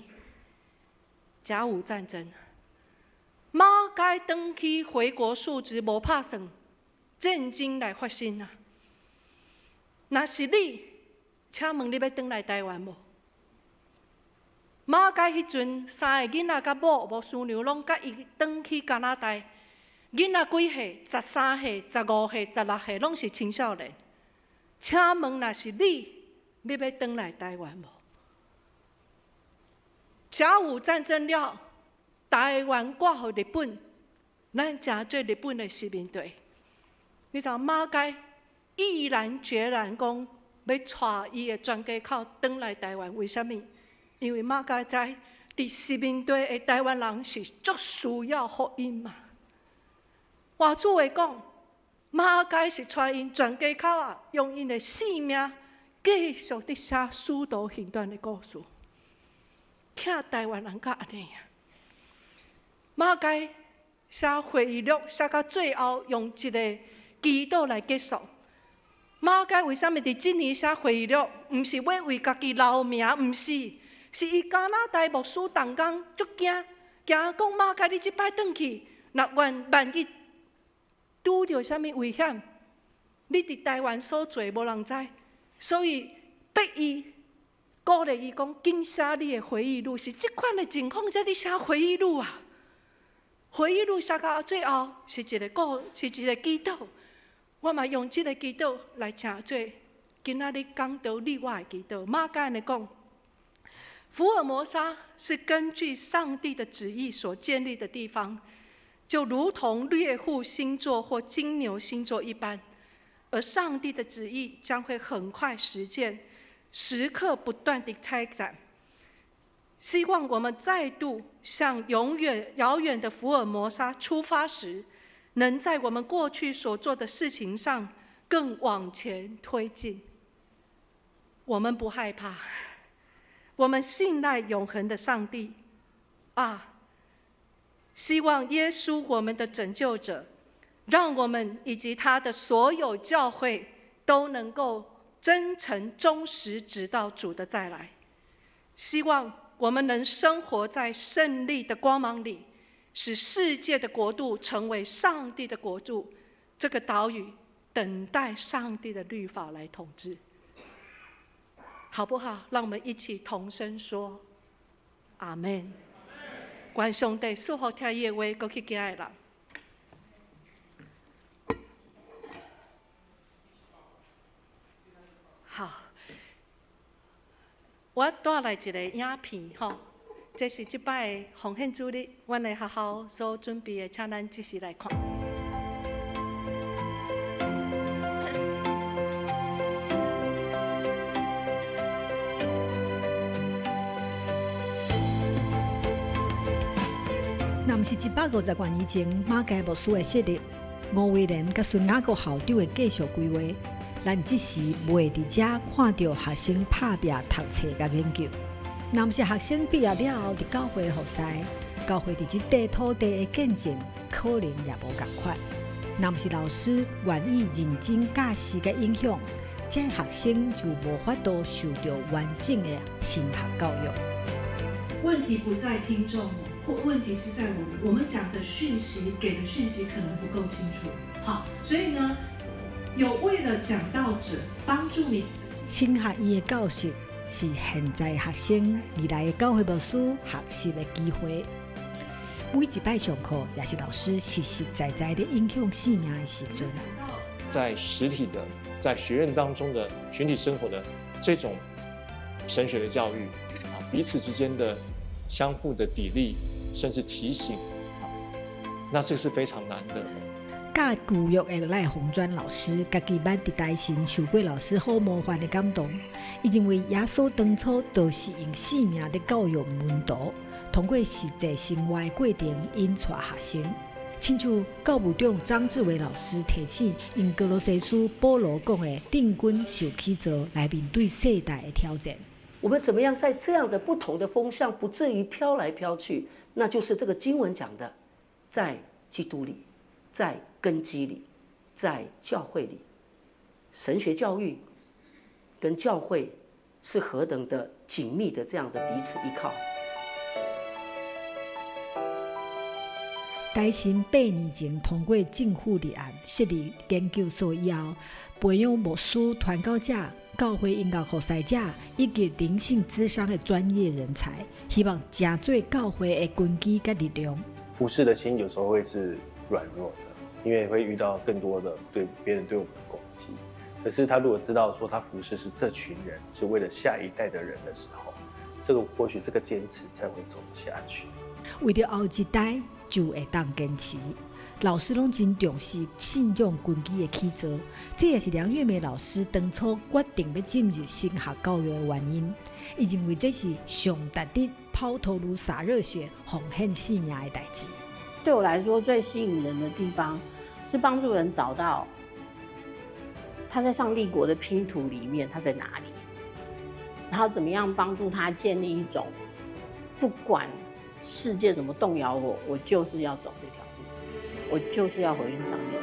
F: 甲午战争。马街返去回国述职，无拍算。战争来发生啊！若是你，请问你要返来台湾无？马街迄阵3个囡仔甲某无师娘，拢甲伊返去加拿大。囡仔几岁？13岁、15岁、16岁，拢是青少年。请问若是你，你要返来台湾无？甲午战争了，台湾挂互日本，咱诚做日本的殖民地。你知马街毅然决然讲要带伊的全家口返来台湾，为什么？因为马街知伫殖民地的台湾人是足需要福音嘛。话主话讲，马街是带因全家口啊，用因的性命继续伫写使徒行传的故事，听台湾人甲安尼啊。马街写回忆录写到最后，用一个祈祷来结束。马街为什么伫今年写回忆录？毋是要为家己留名，毋是，是伊加拿大牧师同工足惊讲马街你即摆转去，若万一拄着啥物危险，你伫台湾所做无人知，所以逼伊鼓励伊讲，紧写你的回忆录，是即款的情况才伫写回忆录啊。回忆录写到最后是一个祈祷。我嘛用这个祈祷来成做今仔日讲道例外的祈祷。马街安尼讲，福尔摩沙是根据上帝的旨意所建立的地方，就如同猎户星座或金牛星座一般，而上帝的旨意将会很快实践，时刻不断地开展。希望我们再度向永远遥远的福尔摩沙出发时，能在我们过去所做的事情上更往前推进。我们不害怕，我们信赖永恒的上帝啊！希望耶稣我们的拯救者，让我们以及他的所有教会都能够真诚忠实，直到主的再来。希望我们能生活在胜利的光芒里，使世界的国度成为上帝的国度。这个岛屿等待上帝的律法来统治，好不好？让我们一起同声说阿们。愿上帝赐福听伊的话，搁去行的人。好，我带来一个影片吼，这是即摆的奉献主日，阮的学校所准备的，请咱即时来看。
G: 若毋是150元以前马街牧师的设立，吴伟仁甲孙雅国校长的继续规划，咱即时袂伫遮看到学生拍拼读册甲研究。若毋是学生毕业了后伫教会服侍，教会伫即块土地的见证可能也无共款。若毋是老师愿意认真教示甲影响，这学生就无法度受到完整的神学教育。
H: 问题不在听众，或问题是在我们讲的讯息，给的讯息可能不够清楚。好，所以呢，有为了讲道者帮助你。
G: 神学院的教室是现在学生未来的教会牧师学习的机会。每一摆上课，也是老师实实在在的影响生命的时阵。
B: 在实体的，在学院当中的群体生活的这种神学的教育啊，彼此之间的相互的砥砺，甚至提醒啊，那这是非常难的。
G: 教教育的赖洪专老师，家己捌伫台神受过老师好模范的感动。伊认为耶稣当初都是用生命的教育门徒，通过实际生活的过程引带学生。亲像教务长张志伟老师提醒，用歌罗西书保罗讲的定君受起做来面对世代的挑战。
I: 我们怎么样在这样的不同的风向，不至于飘来飘去？那就是这个经文讲的，在基督里，在根基里，在教会里，神学教育跟教会是何等的紧密的这样的彼此依靠。
G: 台神8年前通过政府立案设立研究所以后，培养牧师、传教者、教会音乐服侍者以及灵性咨商的专业人才，希望加做教会的根基跟力量。
J: 服侍的心有时候会是软弱的，因为会遇到更多的对别人对我们的攻击。可是他如果知道说他服侍是这群人，是为了下一代的人的时候，这个或许这个坚持才会走下去。
G: 为了后一代就会当坚持。老师拢真重视信仰根基的起造，这也是梁月梅老师当初决定要进入神学教育的原因。伊认为这是上值得抛头颅洒热血、奉献生命的代志。
K: 对我来说，最吸引人的地方是帮助人找到他在上帝国的拼图里面他在哪里，然后怎么样帮助他建立一种不管世界怎么动摇我，我就是要走这条路，我就是要回应上帝。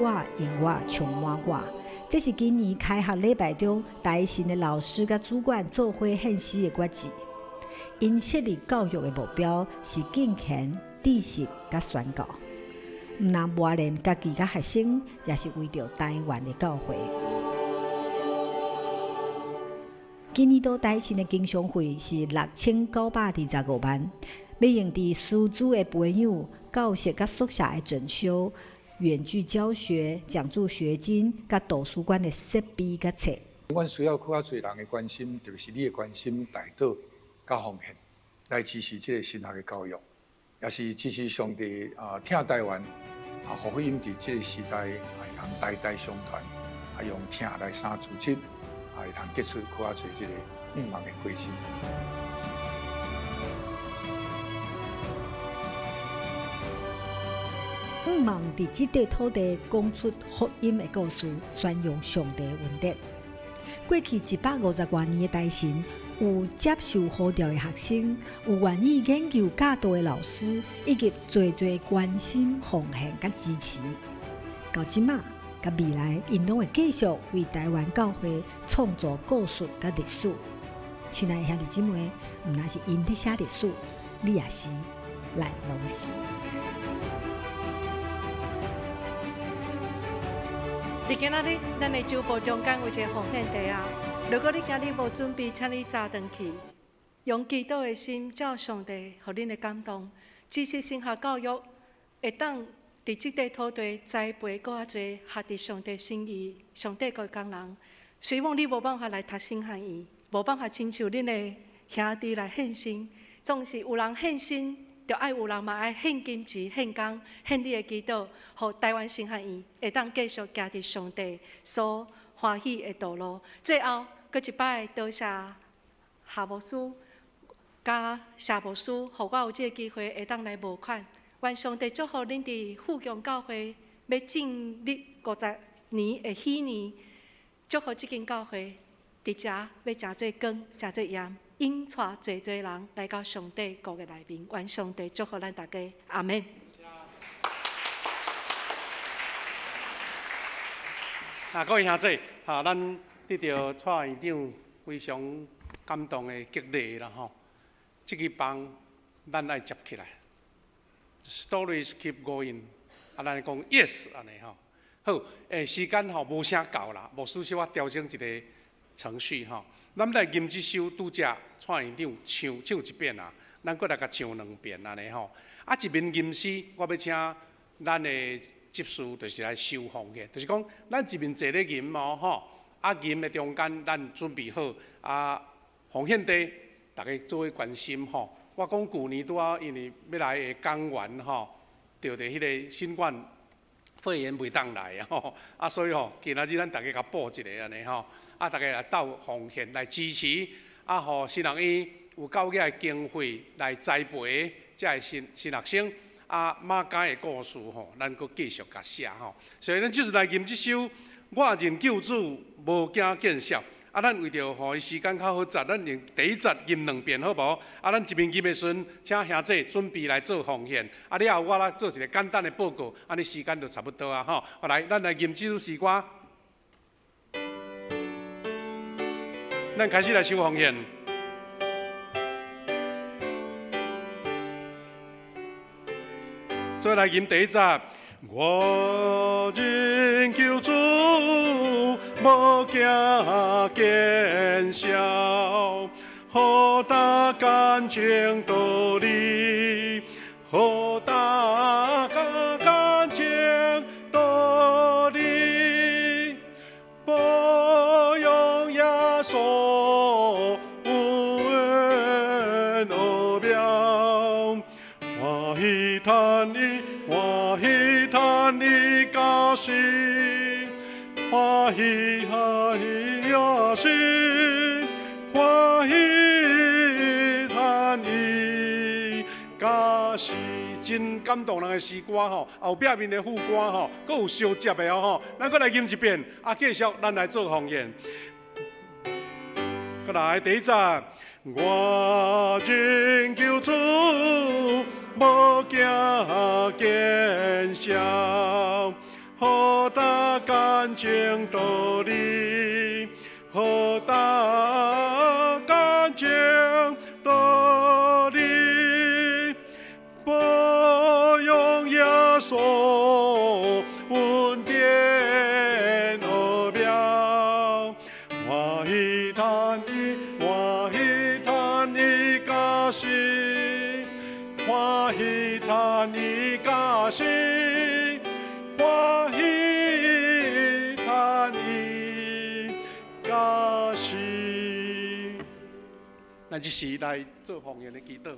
G: 我赢我穷我，这是今年开学礼拜中台神的老师甲主管做伙献诗的决志。因设立教育的目标是敬虔、知识甲宣教，唔但磨练家己甲学生，也是为着台湾的教会。今年度台神的经常费是6925万，要用伫师资的培养、教室甲宿舍的整修、远距教学、奖助学金、甲图书馆的设备甲册。
L: 阮需要更较侪人的关心，特别是你的关心、带导、甲奉献，来支持这个神学的教育，也是支持上帝听台湾互福音伫这个时代会通代代相传，用听来三组织，会通结出更较侪这个梦的归心。毋望伫即块土地讲出福音的故事，宣扬上帝的恩典。过去150多年的台神，
G: 有接受呼召的学生，有愿意研究教导的老师，以及侪关心、奉献甲支持。到即马，甲未来，因拢会继续为台湾教会创造故事甲历史。亲爱的兄弟姊妹，毋但是因伫写历史，你也是，咱拢是。
F: 伫今仔日，咱的酒步中间有一个奉献地啊。如果你今日无准备，请你早回去，用祈祷的心，照上帝互恁的感动，支持神学教育，会当伫即块土地栽培搁较侪合伫上帝心意、上帝个工人。希望你无办法来读神学院，无办法亲像恁的兄弟来献身，总是有人献身，就爱有人嘛爱献金钱、献工、献你的祈祷，互台湾神学院会当继续行伫上帝所欢喜的道路。最后，搁一摆多谢夏牧师甲谢牧师，互我有这个机会会当来募款。愿上帝祝福恁伫富强教会要建立50年的喜年，祝福这间教会伫遮要诚侪光、诚侪盐，引带侪人来到上帝国的内面。愿上帝祝福咱大家，阿门。
C: 各位兄弟，咱得到蔡院长非常感动的激励啦吼，这个帮咱爱接起来。Stories keep going， 咱讲 yes 安尼吼。好，时间吼无啥够啦，牧师小我调整一个程序吼。咱来吟这首拄则蔡院长唱一遍啊，咱搁来甲唱2遍安尼吼。一面吟诗，我要请咱的执事就是来收奉献，就是讲咱一面坐咧吟哦吼，吟的中间咱准备好奉献地，大家做伙关心吼。我讲旧年拄啊，因为要来的讲员吼，就伫迄个新冠肺炎袂当来吼，所以吼，今仔日咱大家甲补一个安尼吼，大家来斗奉献来支持，互新学院有够个经费来栽培这新学生，马家的故事吼，咱搁继续甲写吼，所以咱就是来吟这首我认救主，无惊见笑。咱为着互伊时间较好节，咱用第一节吟2遍好无？咱一面吟的时阵，请兄弟准备来做奉献。了后我来做一个简单的报告，安尼时间就差不多啊吼。来，咱来吟这首诗歌，咱开始来收奉献。再来吟第一节，我认救主。无惊见笑，好大感情道理，好大感情道理，保佑耶稣有恩奥妙，欢喜叹你，欢喜叹你家事。欢喜欢喜呀是欢喜叹伊，假是真感动人的诗歌吼，后壁面的副歌吼，阁有相接的吼，咱阁来吟一遍，继续咱来做奉献。阁来第一节，我认救主，无惊见笑。好大感情道理，好大感情道理，保佑耶稣恩典奥妙，欢喜叹你，欢喜叹你家事，欢喜叹你家事。欢喜叹伊家事，咱这时来做奉献的祈祷。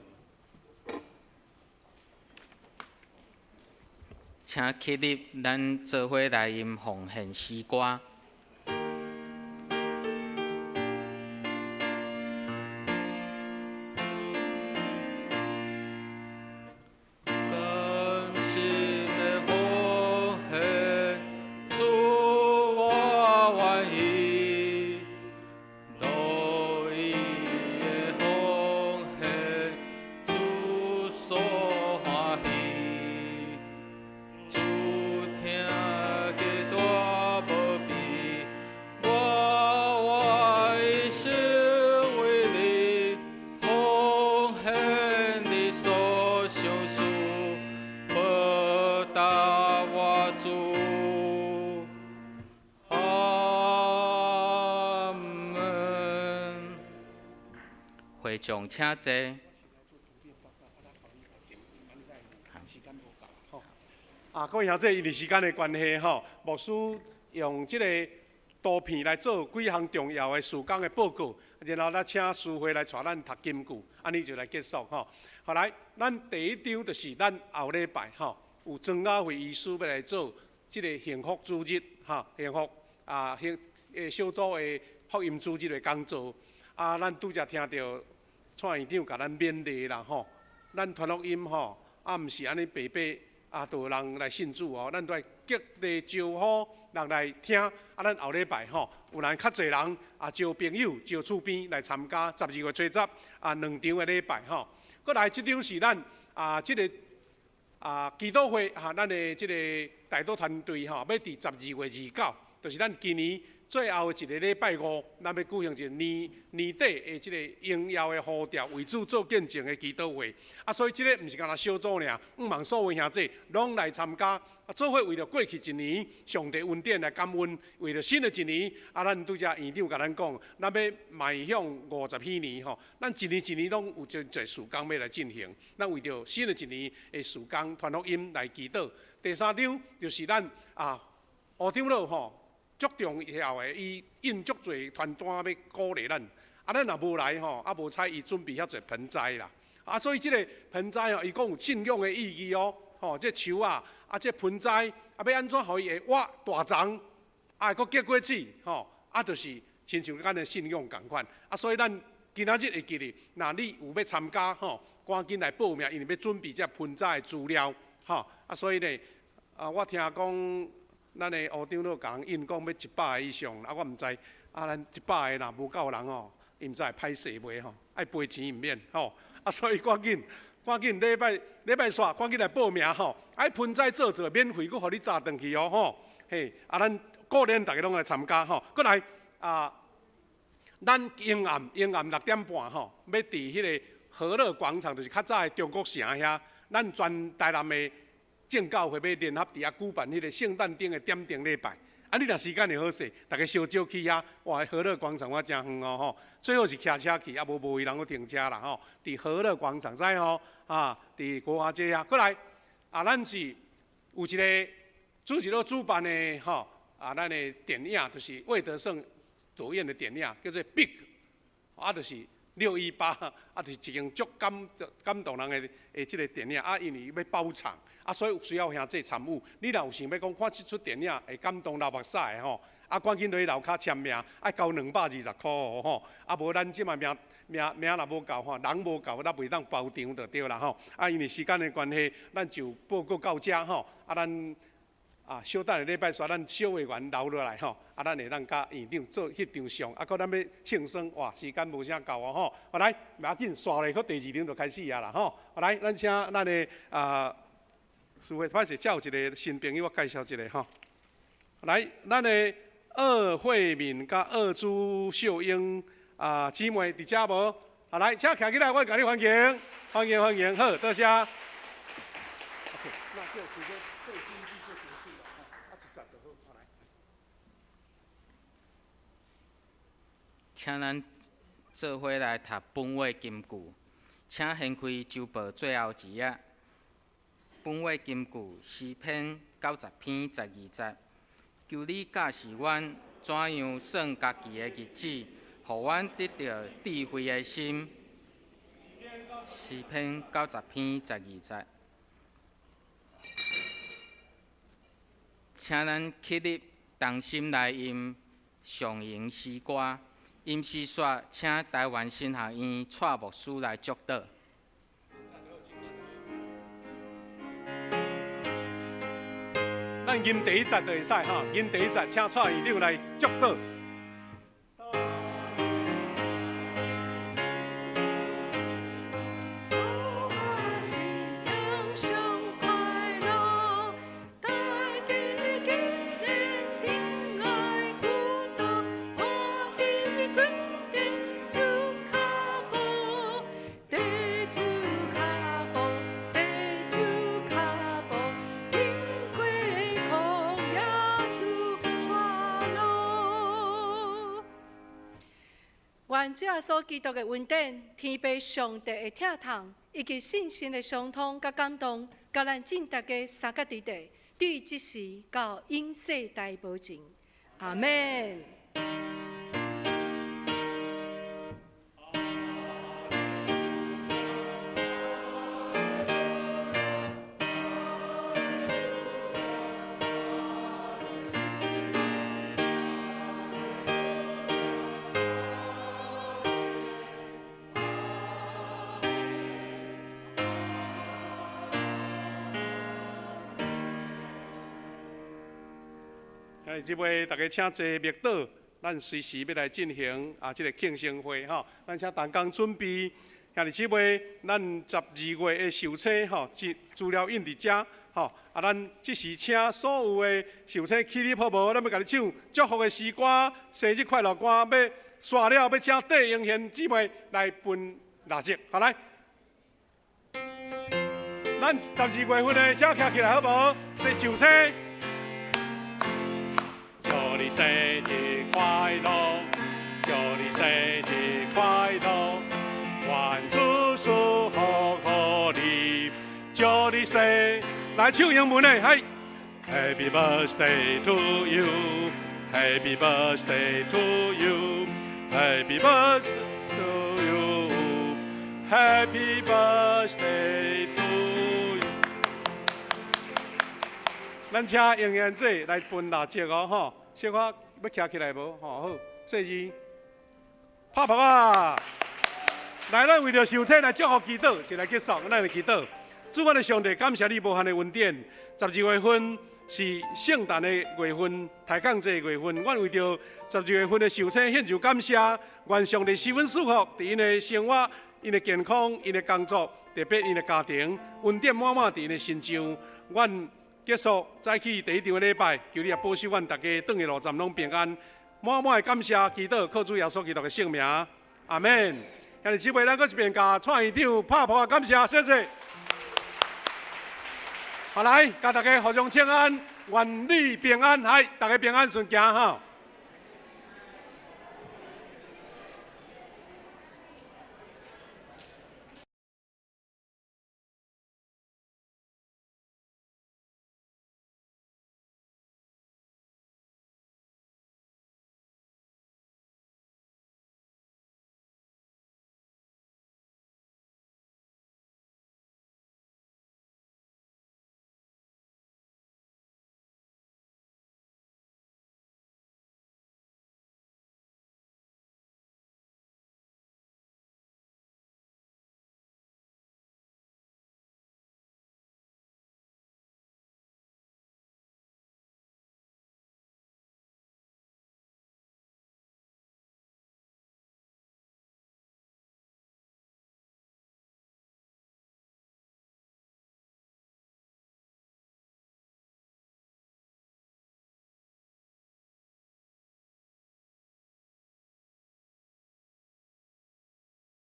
D: 请起立，咱做伙来吟奉献诗歌。将请坐。
C: 各位兄弟，因为时间的关系吼，牧师用这个图片来做几项重要的事工的报告，然后咱请师会来带咱读金句，安尼就来结束吼。后来，咱第一章就是咱后礼拜吼，有庄雅慧医师要来做这个幸福主日哈，幸福小组的福音主日的讲座。咱拄则听到蔡院长甲咱勉励啦吼，咱传福音吼，毋是安尼白白。就有人来信主哦，咱都来极力招呼人来听。咱后礼拜吼，有人较侪人招朋友、招厝边来参加12月初102场的礼拜吼。搁来这场是咱这个祈祷会咱的这个大祷团队吼，要伫12月29，就是咱今年最后一个礼拜五，咱要举行一个年底的这个荣耀的呼召，为主做见证的祈祷会。所以这个毋是干那小组尔，望所有兄弟拢来参加。做伙为了过去一年上帝恩典来感恩，为了新的一年，咱拄则院长甲咱讲，咱要迈向50禧年吼。咱一年一年拢有真侪事工要来进行。咱为着新的一年的事工传福音来祈祷。第三场就是咱吴长老吼。足重要的，伊引足侪团单要鼓励咱，咱若无来吼，无采伊准备遐侪盆栽啦，所以即个盆栽吼，伊讲有信仰的意义哦，这树这盆栽要安怎互伊会活大长，会阁结果子，就是亲像咱的信仰共款，所以咱今仔日会记哩，若你有要参加赶紧来报名，因为要准备这盆栽的资料，所以呢，我听讲。咱的吴长老甲人应讲要100个以上，我毋知，咱100个若无够人吼，伊毋知会歹势袂吼，爱赔钱毋免吼，所以赶紧礼拜煞，赶紧来报名吼，盆栽做免费，佫互你炸转去哦吼，嘿，咱鼓励大家拢来参加吼，佫来咱永暗6点半吼，要伫迄个和乐广场，就是较早的中国城遐，咱全台南的。正教会要联合伫举办迄个圣诞灯的点灯礼拜，你若时间会好势，大家烧酒去遐，哇！和乐广场我真远哦吼，最好是骑车去，无位人去停车啦吼。伫和乐广场知吼，伫国华街遐，过来咱是有一个主持人主办的吼，咱的电影就是魏德胜导演的电影，叫做《Big》，就是618，就是一间足感动人的即个电影，因为要包场。所以需要兄弟参与。你若有想要讲看这出电影会感动流目屎的吼，赶紧落去楼骹签名，爱交220块吼。无咱即卖名若无够吼，人无够，咱袂当包场就对啦吼。因为时间的关系，咱就报告到这吼。咱小等下礼拜三，咱小会员留落来吼。咱会当甲院长做迄张相，搁咱要庆生，哇，时间无啥够吼。来，袂要紧，刷咧，搁第2场就开始啊啦吼。来，咱请咱的师会歹势，才有一个新朋友，我介绍一下吼。来，咱的2慧敏甲2朱秀英姊妹伫遮无？来，请徛起来，我甲你欢迎，欢迎，好，多谢。OK， 那就直接做经济就结束了，一集就好，来。
D: 请咱做伙来读本月金句，请掀开周报最后一页。本月金句诗篇90篇12节，求你教示阮怎样算家己的日子，互阮得到智慧的心。诗篇90篇12节，请咱起立，同心来吟上营诗歌。吟诗说，请台湾新学院蔡牧师来祝祷。
C: 咱吟第1节就会使哈，吟第1节，请蔡院长来祝贺。
F: 愿主耶稣基督的恩典、天父上帝的疼痛，以及信心的相通甲感动，甲咱正大家三角伫地，对即时到永世大保证。阿门。
C: 即位大家请坐灭倒，咱随时要来进行这个庆生会吼。咱请同工准备，兄弟姊妹，咱12月的寿星吼，资料印伫遮吼。咱即时请所有的寿星起立好无？咱要甲你唱祝福的诗歌、生日快乐歌，要煞了，要请戴英贤姊妹来分蜡烛，好来。咱12月份的请站起来好无？寿星。祝你生日快乐，祝你生日快乐，愿主祝福你，祝你生。来唱英文的，嘿 ，Happy birthday to you, Happy birthday to you, Happy birthday to you, Happy birthday to you。咱请英贤姐来分蜡烛哦，吼。小可要徛起来无？吼好，细字，拍拍啊！来，咱为着寿星来祝福祈祷，就来结束，咱来祈祷。主我的上帝，感谢你无限的恩典。12月份是圣诞的月份，抬杠节的月份，阮为着12月份的寿星献上感谢，愿上帝十分祝福，伫因的生活、因的健康、因的工作，特别因的家庭，恩典满满伫因的身上。阮结束早起第一场的礼拜，求你也保守阮大家转去路站拢平安，满满的感谢祈祷，靠主耶稣基督的圣名，阿门。兄弟姊妹，咱搁一遍甲创意场拍拍感谢，谢谢。好来，甲大家互相请安，愿你平安，大家平安顺行哈。